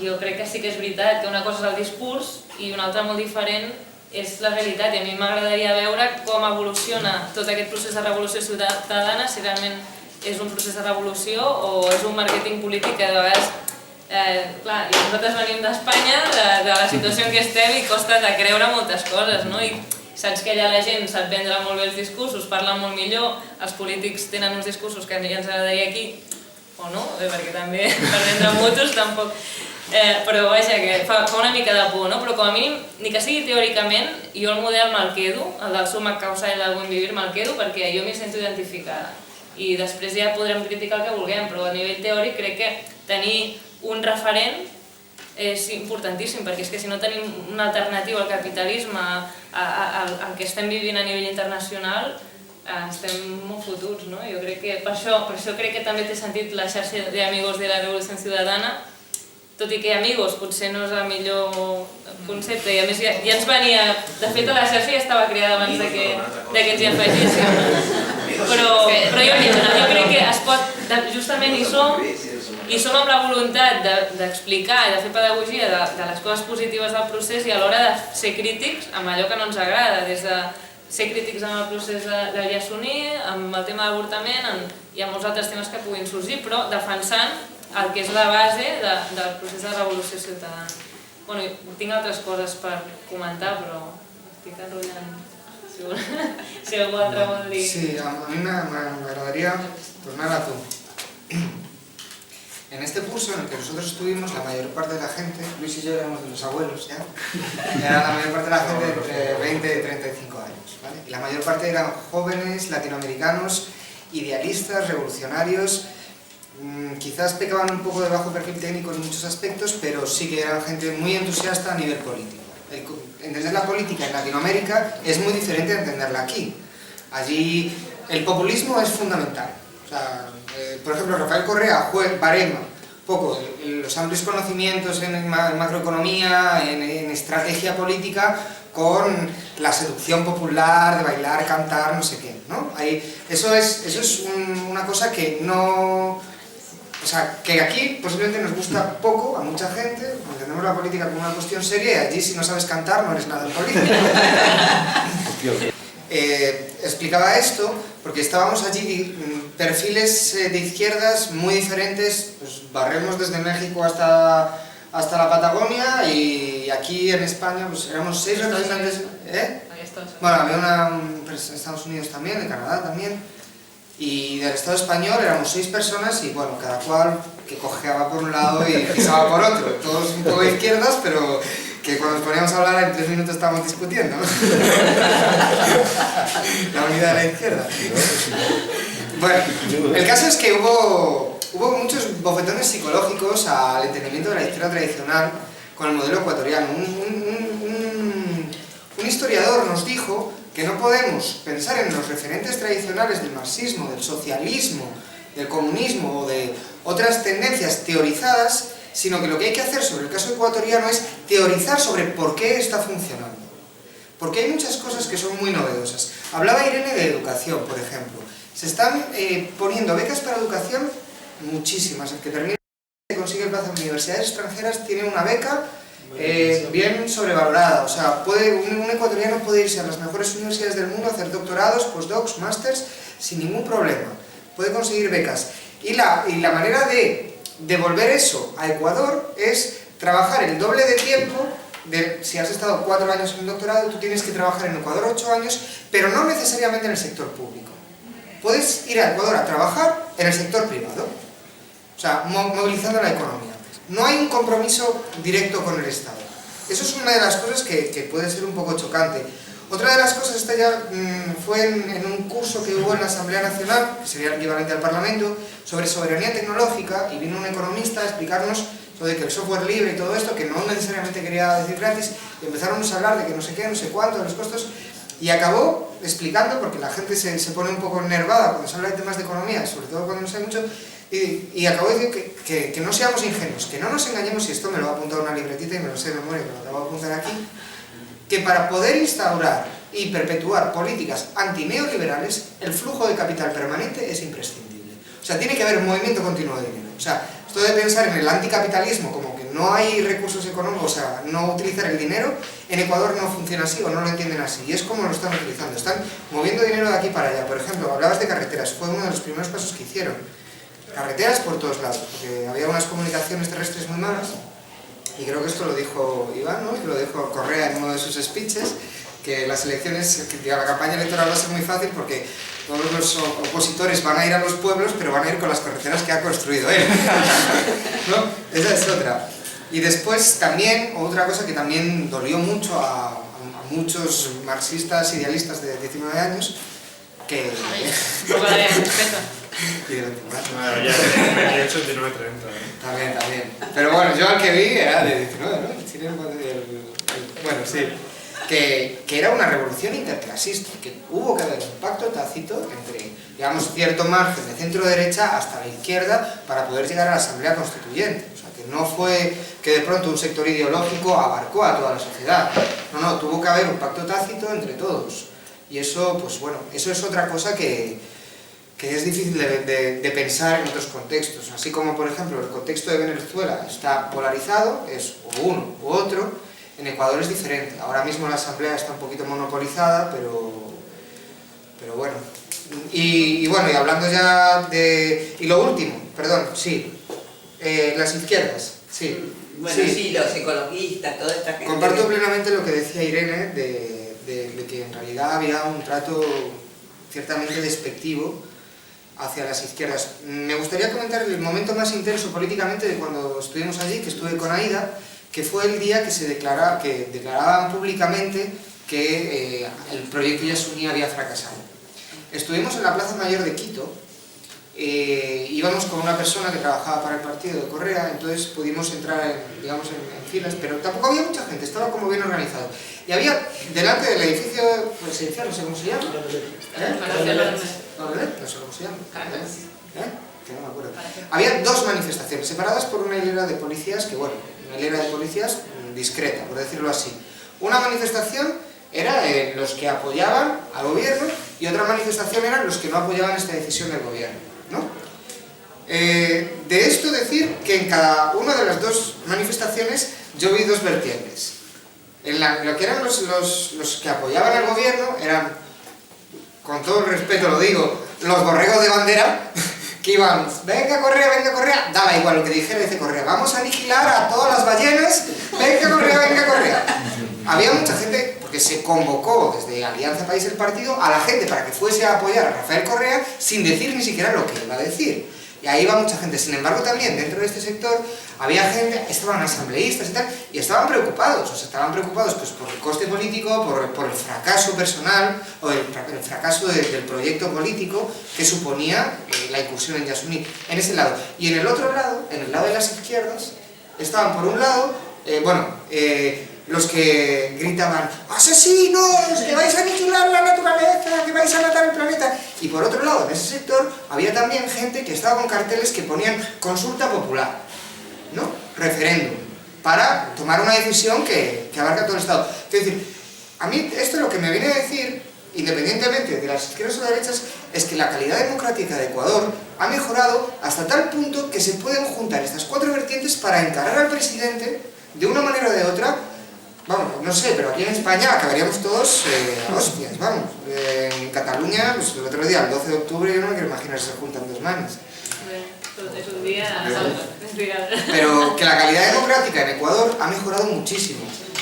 jo crec que sí que és veritat que una cosa és el discurs i una altra molt diferent és la realitat, i a mi m'agradaria veure com evoluciona tot aquest procés de revolució ciutadana, si realment és un procés de revolució o és un màrqueting polític que de vegades, clar, i nosaltres venim d'Espanya, de la situació en què estem i costa de creure moltes coses, no? I saps que allà la gent sap vendre molt bé els discursos, parlen molt millor, els polítics tenen uns discursos que ja ens agradaria aquí, o no, perquè també per vendre motos tampoc, però vaja, que fa una mica de por, no? Però com a mínim, ni que sigui teòricament, jo el model me'l quedo, el del Suma Causa i el del Buen Vivir me'l quedo perquè jo m'hi sento identificada. I després ja podrem criticar el que vulguem, però a nivell teòric crec que tenir un referent és importantíssim, perquè és que si no tenim una alternativa al capitalisme, al que estem vivint a nivell internacional, estem molt fotuts, no? Jo crec que per això crec que també té sentit la xarxa d'Amigos de la Revolució Ciutadana, tot i que Amigos potser no és el millor concepte, i a més ja ens venia... De fet, a la xarxa ja estava creada abans que ens hi afegíssim. Però jo crec que es pot... Justament hi som amb la voluntat d'explicar i de fer pedagogia de les coses positives del procés i alhora de ser crítics amb allò que no ens agrada, des de ser crítics amb el procés del llaç unir, amb el tema d'avortament i amb molts altres temes que puguin sorgir, però defensant el que és la base del procés de revolució ciutadana. Bueno, tinc altres coses per comentar, però estic enrotllant. Si algú altre vol dir... Sí, a mí me agradaría tornar a tú. En este curso en el que nosotros estuvimos, la mayor parte de la gente, Luis y yo éramos de los abuelos ya, era la mayor parte de la gente entre 20 y 35 años, ¿vale? Y la mayor parte eran jóvenes latinoamericanos, idealistas, revolucionarios, quizás pecaban un poco de bajo perfil técnico en muchos aspectos, pero sí que eran gente muy entusiasta a nivel político. Entender la política en Latinoamérica es muy diferente a entenderla aquí. Allí el populismo es fundamental. O sea, por ejemplo, Rafael Correa barema un poco los amplios conocimientos en macroeconomía, en estrategia política, con la seducción popular, de bailar, cantar, no sé qué, ¿no? Eso es una cosa que no... O sea, que aquí posiblemente nos gusta poco a mucha gente, entendemos la política como una cuestión seria y allí si no sabes cantar no eres nada en política. Explicaba esto porque estábamos allí perfiles de izquierdas muy diferentes, pues barremos desde México hasta la Patagonia y aquí en España pues éramos 6 representantes... Bueno, había una en Estados Unidos también, en Canadá también. Y del Estado español éramos 6 personas y bueno, cada cual que cojeaba por un lado y pisaba por otro. Todos un poco de izquierdas, pero que cuando nos poníamos a hablar en 3 minutos estábamos discutiendo. La unidad de la izquierda. Bueno, el caso es que hubo muchos bofetones psicológicos al entendimiento de la izquierda tradicional con el modelo ecuatoriano. Un historiador nos dijo que no podemos pensar en los referentes tradicionales del marxismo, del socialismo, del comunismo o de otras tendencias teorizadas, sino que lo que hay que hacer sobre el caso ecuatoriano es teorizar sobre por qué está funcionando. Porque hay muchas cosas que son muy novedosas. Hablaba Irene de educación, por ejemplo. Se están poniendo becas para educación muchísimas. El que termina y consigue el plazo en universidades extranjeras tiene una beca bien sobrevalorada. O sea, un ecuatoriano puede irse a las mejores universidades del mundo a hacer doctorados, postdocs, másters, sin ningún problema. Puede conseguir becas. Y la manera de devolver eso a Ecuador es trabajar el doble de tiempo. Si has estado 4 años en el doctorado, tú tienes que trabajar en Ecuador 8 años, pero no necesariamente en el sector público. Puedes ir a Ecuador a trabajar en el sector privado, o sea, movilizando la economía. No hay un compromiso directo con el Estado. Eso es una de las cosas que puede ser un poco chocante. Otra de las cosas, esta ya fue en un curso que hubo en la Asamblea Nacional, que sería el equivalente al Parlamento, sobre soberanía tecnológica, y vino un economista a explicarnos de que el software libre y todo esto, que no necesariamente quería decir gratis, y empezaron a hablar de que no sé qué, no sé cuánto, de los costos, y acabó explicando, porque la gente se pone un poco enervada cuando se habla de temas de economía, sobre todo cuando no sabe mucho, y acabó diciendo que no seamos ingenuos, que no nos engañemos, y esto me lo ha apuntado en una libretita y me lo sé de memoria, me lo acabo de apuntar aquí, que para poder instaurar y perpetuar políticas antineoliberales, el flujo de capital permanente es imprescindible. O sea, tiene que haber un movimiento continuo de dinero. O sea, esto de pensar en el anticapitalismo como que no hay recursos económicos, o sea, no utilizar el dinero, en Ecuador no funciona así o no lo entienden así, y es como lo están utilizando, están moviendo dinero de aquí para allá. Por ejemplo, hablabas de carreteras, fue uno de los primeros pasos que hicieron. Carreteras por todos lados, porque había unas comunicaciones terrestres muy malas, y creo que esto lo dijo Iván, ¿no? Que lo dijo Correa en uno de sus speeches, que las elecciones, que la campaña electoral va a ser muy fácil porque todos los opositores van a ir a los pueblos, pero van a ir con las carreteras que ha construido él. ¿No? Esa es otra. Y después también, otra cosa que también dolió mucho a muchos marxistas idealistas de 19 años, que... Y de 24. Ya de 28, 29, 30. También. Pero bueno, yo al que vi era de 19, ¿no? Bueno, sí. que era una revolución interclasista, que hubo que haber un pacto tácito entre, digamos, cierto margen de centro-derecha hasta la izquierda para poder llegar a la Asamblea Constituyente. O sea, que no fue que de pronto un sector ideológico abarcó a toda la sociedad. No, tuvo que haber un pacto tácito entre todos. Y eso, pues bueno, eso es otra cosa que es difícil de pensar en otros contextos. Así como, por ejemplo, el contexto de Venezuela está polarizado, es o uno u otro, en Ecuador es diferente. Ahora mismo la Asamblea está un poquito monopolizada, pero bueno. Y bueno, y hablando ya de... Y lo último, perdón, sí, las izquierdas, sí. Bueno, sí, los ecologistas, toda esta gente... Comparto plenamente lo que decía Irene de que en realidad había un trato ciertamente despectivo hacia las izquierdas. Me gustaría comentar el momento más intenso políticamente de cuando estuvimos allí, que estuve con Aida, que fue el día que declaraban públicamente que el proyecto Yasuní había fracasado. Estuvimos en la Plaza Mayor de Quito, íbamos con una persona que trabajaba para el partido de Correa, entonces pudimos entrar en filas, pero tampoco había mucha gente, estaba como bien organizado. Y había delante del edificio presidencial, no sé cómo se llama. No sé cómo se llama. Que no me acuerdo. Había dos manifestaciones separadas por una hilera de policías, que bueno, una hilera de policías discreta, por decirlo así. Una manifestación era los que apoyaban al gobierno y otra manifestación eran los que no apoyaban esta decisión del gobierno, ¿no? De esto decir que en cada una de las dos manifestaciones yo vi dos vertientes. Lo que eran los que apoyaban al gobierno eran, con todo el respeto lo digo, los borregos de bandera, que iban, venga Correa, daba igual lo que dijera, dice Correa, vamos a aniquilar a todas las ballenas, venga Correa. Había mucha gente, porque se convocó desde Alianza País el partido a la gente para que fuese a apoyar a Rafael Correa sin decir ni siquiera lo que iba a decir. Y ahí iba mucha gente. Sin embargo, también dentro de este sector había gente, estaban asambleístas y tal, y estaban preocupados, pues por el coste político, por el fracaso personal, o el fracaso del proyecto político que suponía la incursión en Yasuní, en ese lado. Y en el otro lado, en el lado de las izquierdas, estaban por un lado, los que gritaban ¡asesinos! ¡Que vais a aniquilar la naturaleza! ¡Que vais a matar el planeta! Y por otro lado, en ese sector, había también gente que estaba con carteles que ponían consulta popular, ¿no? Referéndum, para tomar una decisión que abarca todo el Estado. Es decir, a mí esto lo que me viene a decir, independientemente de las izquierdas o derechas, es que la calidad democrática de Ecuador ha mejorado hasta tal punto que se pueden juntar estas cuatro vertientes para encarar al presidente de una manera o de otra. Vamos, no sé, pero aquí en España acabaríamos todos a hostias, vamos. En Cataluña, pues el otro día, el 12 de octubre, yo no me quiero imaginar si se juntan dos manos. Es un día... Pero que la calidad democrática en Ecuador ha mejorado muchísimo.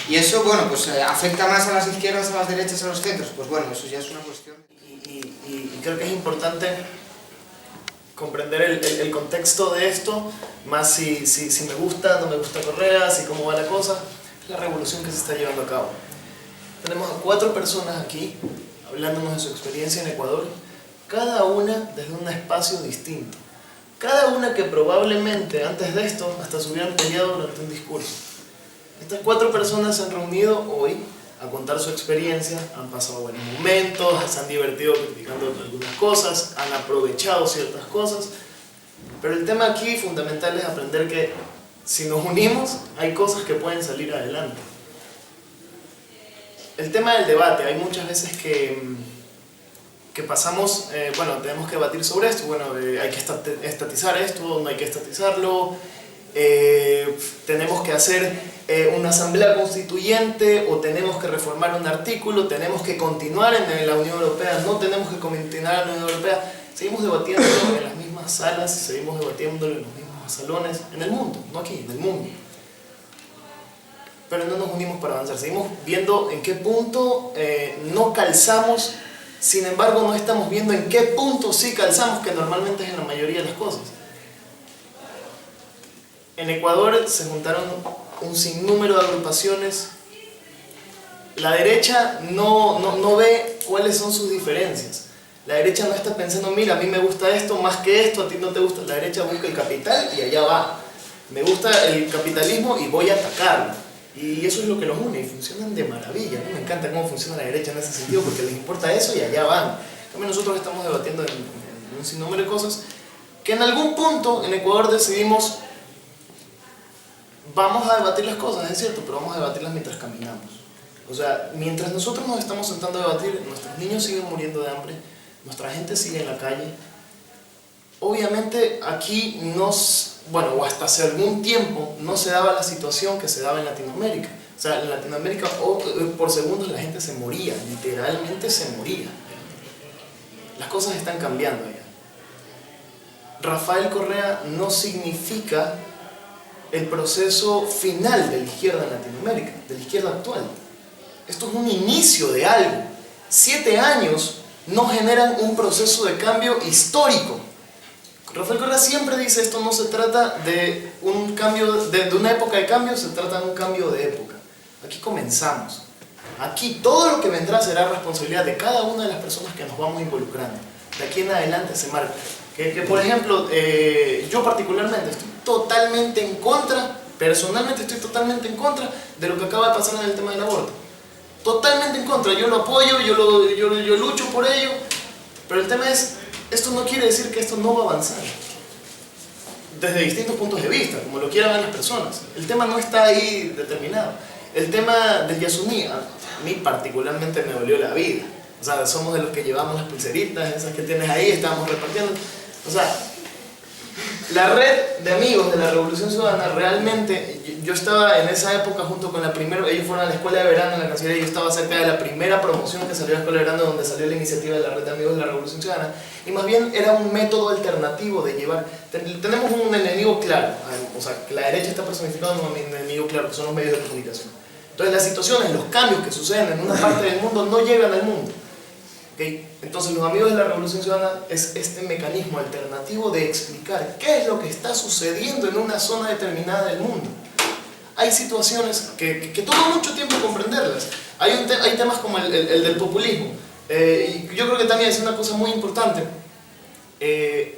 Y eso, bueno, pues afecta más a las izquierdas, a las derechas, a los centros. Pues bueno, eso ya es una cuestión. Y creo que es importante comprender el contexto de esto, más si me gusta, no me gusta Correa, si cómo va la cosa. La revolución que se está llevando a cabo. Tenemos a 4 personas aquí hablándonos de su experiencia en Ecuador, cada una desde un espacio distinto, cada una que probablemente antes de esto hasta se hubieran peleado durante un discurso. Estas 4 personas se han reunido hoy a contar su experiencia, han pasado buenos momentos, se han divertido criticando algunas cosas, han aprovechado ciertas cosas, pero el tema aquí fundamental es aprender que si nos unimos, hay cosas que pueden salir adelante. El tema del debate, hay muchas veces que pasamos, bueno, tenemos que debatir sobre esto, bueno, hay que estatizar esto, no hay que estatizarlo, tenemos que hacer una asamblea constituyente o tenemos que reformar un artículo, tenemos que continuar en la Unión Europea, no tenemos que continuar en la Unión Europea. Seguimos debatiendo en las mismas salas, seguimos debatiendo en los mismos salones, en el mundo, no aquí, en el mundo. Pero no nos unimos para avanzar, seguimos viendo en qué punto no calzamos, sin embargo no estamos viendo en qué punto sí calzamos, que normalmente es en la mayoría de las cosas. En Ecuador se juntaron un sinnúmero de agrupaciones. La derecha no ve cuáles son sus diferencias. La derecha no está pensando, mira, a mí me gusta esto más que esto, a ti no te gusta. La derecha busca el capital y allá va. Me gusta el capitalismo y voy a atacarlo. Y eso es lo que los une y funcionan de maravilla. A mí me encanta cómo funciona la derecha en ese sentido porque les importa eso y allá van. También nosotros estamos debatiendo en un sinnúmero de cosas que en algún punto en Ecuador decidimos vamos a debatir las cosas, es cierto, pero vamos a debatirlas mientras caminamos. O sea, mientras nosotros nos estamos sentando a debatir, nuestros niños siguen muriendo de hambre, nuestra gente sigue en la calle. Obviamente aquí o hasta hace algún tiempo no se daba la situación que se daba en Latinoamérica. O sea, en Latinoamérica por segundos la gente se moría, literalmente se moría. Las cosas están cambiando allá. Rafael Correa no significa el proceso final de la izquierda en Latinoamérica, de la izquierda actual. Esto es un inicio de algo. 7 años no generan un proceso de cambio histórico. Rafael Correa siempre dice esto no se trata de un cambio, de una época de cambio, se trata de un cambio de época. Aquí comenzamos. Aquí todo lo que vendrá será responsabilidad de cada una de las personas que nos vamos involucrando. De aquí en adelante se marca. Que por ejemplo, yo particularmente estoy totalmente en contra, personalmente estoy totalmente en contra de lo que acaba de pasar en el tema del aborto. Totalmente en contra, yo lo apoyo, yo lucho por ello, pero el tema es, esto no quiere decir que esto no va a avanzar. Desde distintos puntos de vista, como lo quieran ver las personas. El tema no está ahí determinado. El tema del Yasuní, a mí particularmente me dolió la vida. O sea, somos de los que llevamos las pulseritas, esas que tienes ahí, estábamos repartiendo. O sea, la red de amigos de la Revolución Ciudadana, realmente, yo estaba en esa época junto con la primera, ellos fueron a la escuela de verano en la Cancillería, yo estaba cerca de la primera promoción que salió a la escuela de verano donde salió la iniciativa de la red de amigos de la Revolución Ciudadana, y más bien era un método alternativo de llevar, tenemos un enemigo claro, o sea, la derecha está personificada en un enemigo claro, que son los medios de comunicación. Entonces las situaciones, los cambios que suceden en una parte del mundo no llegan al mundo. ¿Okay? Entonces los amigos de la Revolución Ciudadana es este mecanismo alternativo de explicar qué es lo que está sucediendo en una zona determinada del mundo. Hay situaciones que toma mucho tiempo comprenderlas. Hay temas como el del populismo. Y yo creo que también es una cosa muy importante.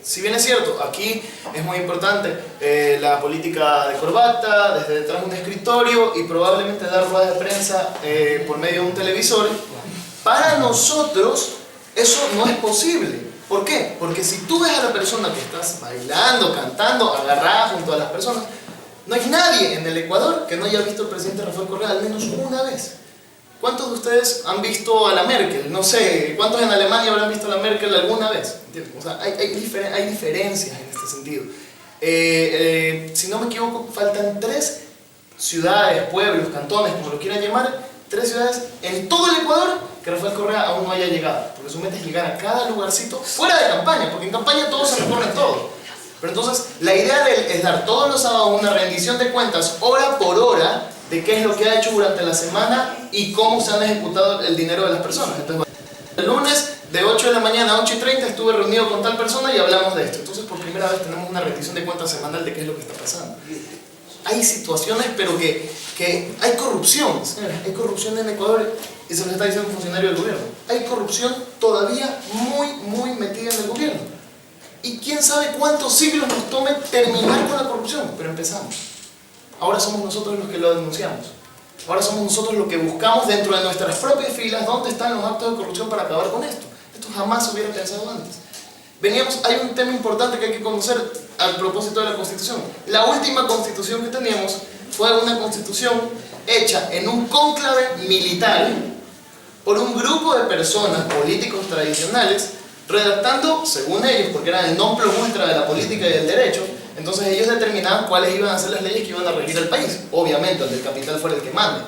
Si bien es cierto, aquí es muy importante la política de corbata, desde detrás de un escritorio y probablemente dar ruedas de prensa por medio de un televisor. Para nosotros eso no es posible. ¿Por qué? Porque si tú ves a la persona que estás bailando, cantando, agarrada junto a las personas, no hay nadie en el Ecuador que no haya visto al presidente Rafael Correa al menos una vez. ¿Cuántos de ustedes han visto a la Merkel? No sé, ¿cuántos en Alemania habrán visto a la Merkel alguna vez? ¿Entiendes? O sea, hay diferencias en este sentido. Si no me equivoco, faltan 3 ciudades, pueblos, cantones, como lo quieran llamar, 3 ciudades en todo el Ecuador que Rafael Correa aún no haya llegado. Porque su meta es llegar a cada lugarcito fuera de campaña, porque en campaña todos se recorren todo. Pero entonces, la idea de él es dar todos los sábados una rendición de cuentas, hora por hora, de qué es lo que ha hecho durante la semana y cómo se han ejecutado el dinero de las personas. Entonces, el lunes, de 8 de la mañana a 8:30, estuve reunido con tal persona y hablamos de esto. Entonces, por primera vez tenemos una rendición de cuentas semanal de qué es lo que está pasando. Hay situaciones, pero que hay corrupción. Hay corrupción en Ecuador, y se nos está diciendo un funcionario del gobierno. Hay corrupción todavía muy metida en el gobierno. Y quién sabe cuántos siglos nos tome terminar con la corrupción, pero empezamos. Ahora somos nosotros los que lo denunciamos. Ahora somos nosotros los que buscamos dentro de nuestras propias filas dónde están los actos de corrupción para acabar con esto. Esto jamás se hubiera pensado antes. Hay un tema importante que hay que conocer al propósito de la Constitución. La última Constitución que teníamos fue una Constitución hecha en un cónclave militar por un grupo de personas, políticos tradicionales, redactando, según ellos, porque eran el non plus ultra de la política y del derecho, entonces ellos determinaban cuáles iban a ser las leyes que iban a regir el país. Obviamente, el del capital fuera el que mande.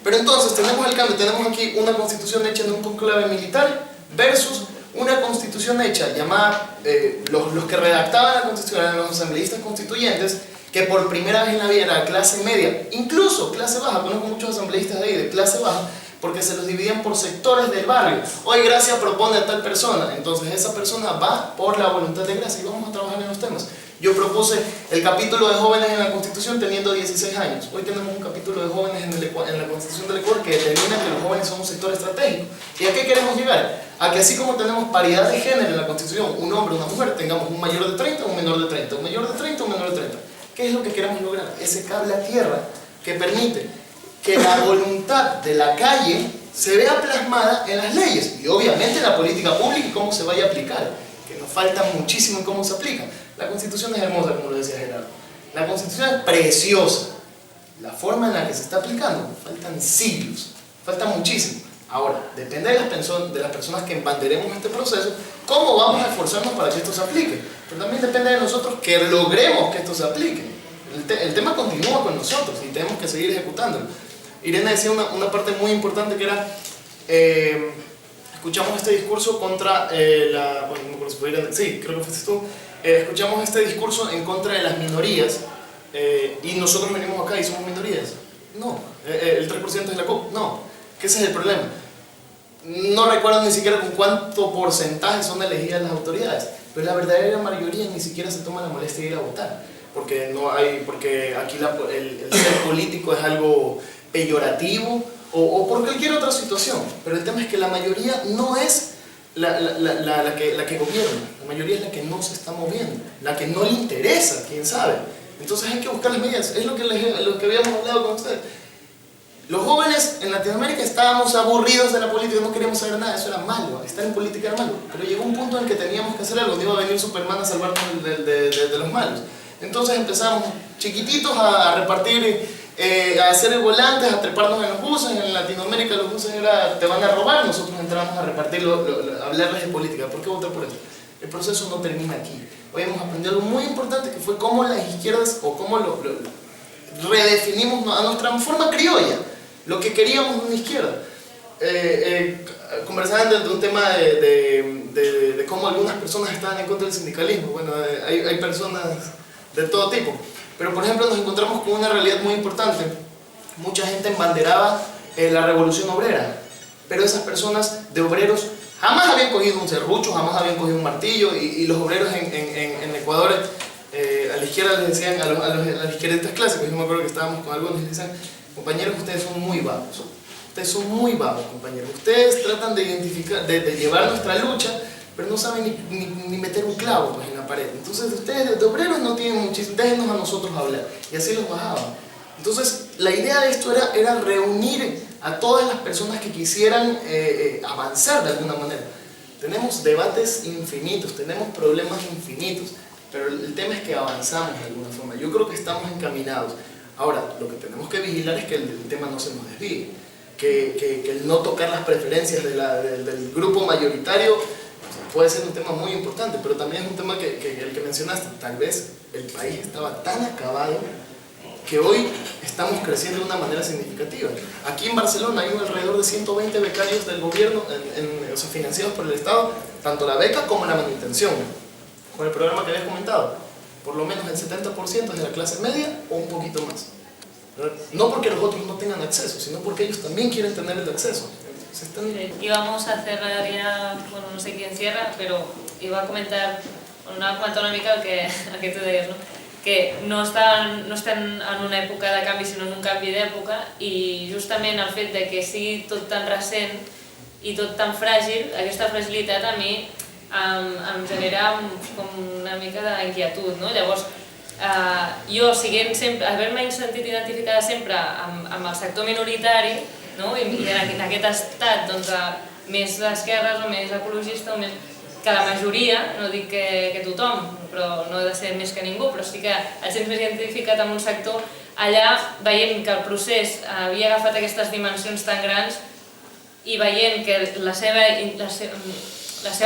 Pero entonces tenemos el cambio, tenemos aquí una Constitución hecha en un cónclave militar versus una Constitución hecha llamada, los que redactaban la Constitución eran los asambleístas constituyentes, que por primera vez en la vida era clase media, incluso clase baja. Conozco muchos asambleístas de ahí, de clase baja, porque se los dividían por sectores del barrio. Hoy Gracia propone a tal persona, entonces esa persona va por la voluntad de Gracia y vamos a trabajar en los temas. Yo propuse el capítulo de jóvenes en la Constitución teniendo 16 años. Hoy tenemos un capítulo de jóvenes en la Constitución del Ecuador que determina que los jóvenes son un sector estratégico. ¿Y a qué queremos llegar? A que así como tenemos paridad de género en la Constitución, un hombre y una mujer, tengamos un mayor de 30, un menor de 30, un mayor de 30, un menor de 30. ¿Qué es lo que queremos lograr? Ese cable a tierra que permite que la voluntad de la calle se vea plasmada en las leyes y obviamente en la política pública y cómo se vaya a aplicar, que nos falta muchísimo en cómo se aplica. La Constitución es hermosa, como lo decía Gerardo. La Constitución es preciosa. La forma en la que se está aplicando, faltan siglos, falta muchísimo. Ahora, depende de las personas que embanderemos este proceso, cómo vamos a esforzarnos para que esto se aplique. Pero también depende de nosotros que logremos que esto se aplique. El tema continúa con nosotros y tenemos que seguir ejecutándolo. Irene decía una parte muy importante que era, escuchamos este discurso contra bueno, no me acuerdo si fue Irene, sí, creo que fuiste tú, escuchamos este discurso en contra de las minorías y nosotros venimos acá y somos minorías. No, el 3% es la CUP, no, que ese es el problema. No recuerdo ni siquiera con cuánto porcentaje son elegidas las autoridades, pero la verdadera mayoría ni siquiera se toma la molestia de ir a votar, porque aquí el ser político es algo peyorativo o por cualquier otra situación, pero el tema es que la mayoría no es la que gobierna, la mayoría es la que no se está moviendo, la que no le interesa, quién sabe. Entonces hay que buscar las medidas, es lo que habíamos hablado con ustedes. Los jóvenes en Latinoamérica estábamos aburridos de la política, no queríamos saber nada, eso era malo, estar en política era malo, pero llegó un punto en el que teníamos que hacer algo, no iba a venir Superman a salvarnos de los malos. Entonces empezamos chiquititos a repartir, a hacer volantes, a treparnos en los buses. En Latinoamérica los buses te van a robar, nosotros entramos a repartirlo, a hablarles de política. ¿Por qué votar por eso? El proceso no termina aquí. Hoy hemos aprendido algo muy importante que fue cómo las izquierdas, o cómo lo redefinimos a nuestra forma criolla, lo que queríamos de una izquierda. Conversaban de un tema de cómo algunas personas estaban en contra del sindicalismo. Bueno, hay personas de todo tipo. Pero por ejemplo nos encontramos con una realidad muy importante. Mucha gente embanderaba la revolución obrera, pero esas personas de obreros jamás habían cogido un serrucho, jamás habían cogido un martillo y los obreros en Ecuador, a la izquierda les decían, a los izquierdistas clásicos, yo me acuerdo que estábamos con algunos y les decían: compañeros, ustedes son muy vagos. Ustedes son muy vagos, compañeros. Ustedes tratan de identificar, de llevar nuestra lucha, pero no saben ni meter un clavo pues, en la pared. Entonces ustedes de obreros no tienen muchísimo, déjenos a nosotros hablar. Y así los bajaban. Entonces la idea de esto era reunir a todas las personas que quisieran avanzar de alguna manera. Tenemos debates infinitos, tenemos problemas infinitos, pero el tema es que avanzamos de alguna forma. Yo creo que estamos encaminados. Ahora, lo que tenemos que vigilar es que el tema no se nos desvíe, que el no tocar las preferencias del grupo mayoritario puede ser un tema muy importante, pero también es un tema el que mencionaste. Tal vez el país estaba tan acabado que hoy estamos creciendo de una manera significativa. Aquí en Barcelona hay alrededor de 120 becarios del gobierno, o sea, financiados por el Estado, tanto la beca como la manutención, con el programa que habías comentado. Por lo menos el 70% es de la clase media o un poquito más. No porque los otros no tengan acceso, sino porque ellos también quieren tener el acceso. Y vamos a cerrar ya, bueno, no sé quién cierra, pero iba a comentar una mica el que tu deies, no? Que no estem en una època de canvi, sinó en un canvi d'època, i justament el fet de que sigui tot tan recent i tot tan fràgil, aquesta fragilitat a mi em genera com una mica d'inquietud, no? Llavors, jo, haver-me sentit identificada sempre amb el sector minoritari, no? I en aquest estat més d'esquerres o més ecologista o més que la majoria, no dic que tothom, però no he de ser més que ningú, però sí que et sents més identificat amb un sector, allà veient que el procés havia agafat aquestes dimensions tan grans i veient que la seva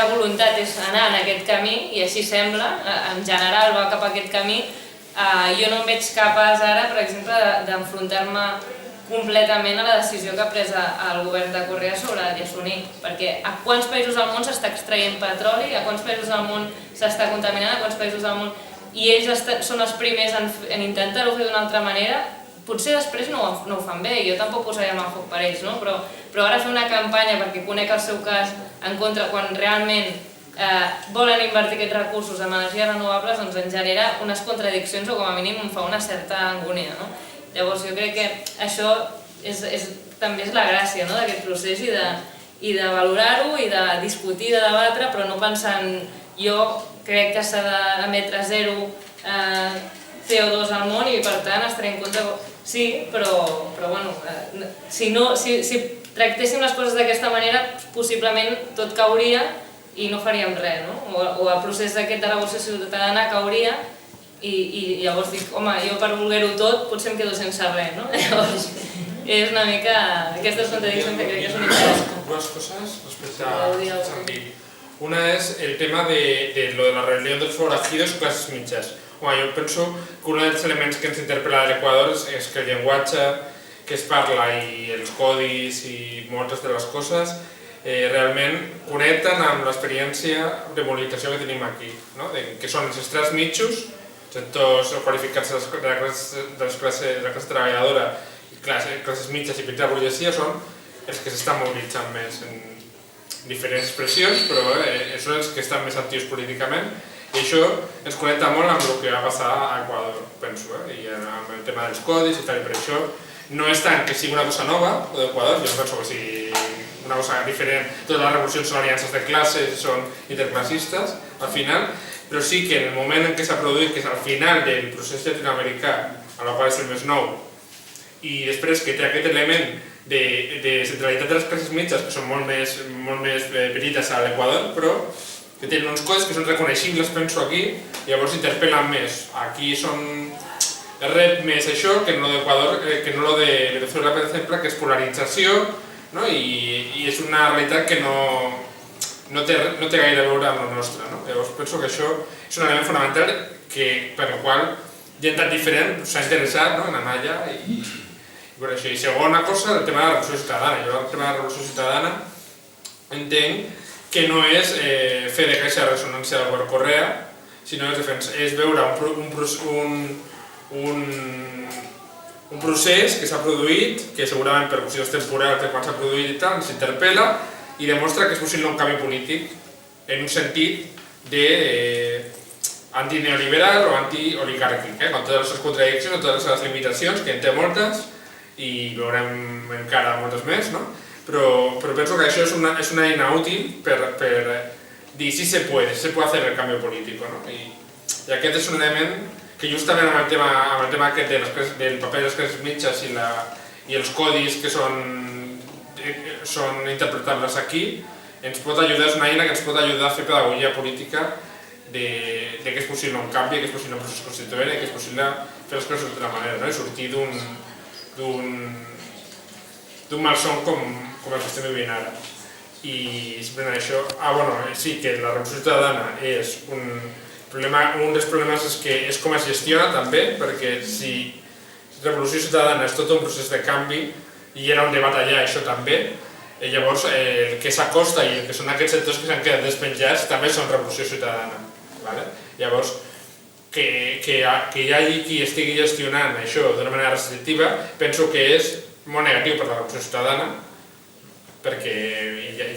voluntat és anar en aquest camí, i així sembla, en general va cap a aquest camí, jo no em veig capaç ara, per exemple, d'enfrontar-me completament a la decisió que ha pres el govern de Correa sobre Yasuní, perquè a quants països del món s'està extraient petroli, a quants països del món s'està contaminant, a quants països del món... I ells són els primers en intentar-ho fer d'una altra manera. Potser després no ho fan bé, jo tampoc posaríem el foc per ells, no? Però ara fer una campanya perquè conec el seu cas en contra, quan realment volen invertir aquests recursos en energies renovables, doncs en genera unes contradiccions o com a mínim em fa una certa angúnia, no? Llavors jo crec que això també és la gràcia d'aquest procés i de valorar-ho i de discutir, de debatre, però no pensant jo crec que s'ha d'emetre zero CO2 al món i per tant estaré en compte... Sí, però bueno, si tractéssim les coses d'aquesta manera, possiblement tot cauria i no faríem res, no? O el procés d'aquest de revolució ciutadana cauria i llavors dic, home, jo per voler-ho tot potser em quedo sense res, no? Llavors és una mica aquestes contradiccions que crec que són interessants. Dues coses respecte a sentit. Una és el tema de lo de la rebel·lió dels forajidos classes mitges. Home, jo penso que un dels elements que ens interpel·la a l'Equador és que el llenguatge que es parla i els codis i moltes de les coses realment connecten amb l'experiència de mobilització que tenim aquí, que són els estrats mitjos, sectors qualificats de la classe treballadora i classes mitges i petita burgesia són els que s'estan mobilitzant més en diferents expressions, però són els que estan més actius políticament i això ens connecta molt amb el que va passar a Equador, penso, i amb el tema dels codis i tal, i per això no és tant que sigui una cosa nova, l'Equador, jo penso que sigui una cosa diferent, totes les revolucions són aliances de classes, són interclassistes, al final, però sí que en el moment en què s'ha produït, que és al final del procés llatinoamericà, a la qual és el més nou, i després que té aquest element de centralitat de les classes mitges, que són molt més petites a l'Equador, però que tenen uns codis que són reconeixibles, penso aquí, i llavors interpel·len més. Aquí rep més això que no d'Equador, que no de Venezuela, per exemple, que és polarització, i és una realitat que no té gaire a veure amb la nostra. Llavors penso que això és un element fonamental per el qual gent tan diferent s'ha interessat en anar-allà i per això. I segona cosa, el tema de la revolució ciutadana. Jo el tema de la revolució ciutadana entenc que no és fer de caixa de ressonància del govern Correa, sinó és veure un procés que s'ha produït, que segurament per qüestions temporals de quan s'ha produït i tal, s'interpel·la i demostra que és possible un canvi polític en un sentit antineoliberal o anti-oligàrquic, amb totes les contradiccions, amb totes les limitacions, que en té moltes, i veurem encara moltes més, però penso que això és una eina útil per dir si se puede hacer el cambio político, i aquest és un element que justament amb el tema aquest del paper de les classes mitges i els codis que són interpretables aquí, ens pot ajudar, és una eina que ens pot ajudar a fer pedagogia política de que és possible un canvi, que és possible un procés constituent i que és possible fer les coses d'altra manera, i sortir d'un malson com el que estem vivint ara. I simplement això, sí que la revolució ciutadana és un dels problemes és com es gestiona també, perquè si revolució ciutadana és tot un procés de canvi i era un debat allà, això també, llavors el que s'acosta i el que són aquests sectors que s'han quedat despenjats també són revolució ciutadana. Llavors, que hi hagi qui estigui gestionant això d'una manera restrictiva, penso que és molt negatiu per la revolució ciutadana, perquè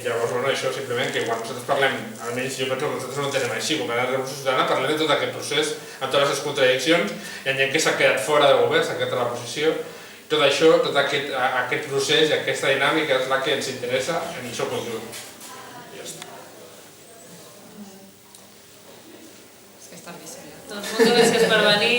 llavors això simplement que quan nosaltres parlem, almenys jo penso que nosaltres no ho entenem així, com a la revolució ciutadana parlem de tot aquest procés, amb totes les contradiccions, hi ha gent que s'ha quedat fora del govern, s'ha quedat a l'oposició, tot això, tot aquest procés i aquesta dinàmica és la que ens interessa en el seu conjunt. Doncs moltes gràcies per venir.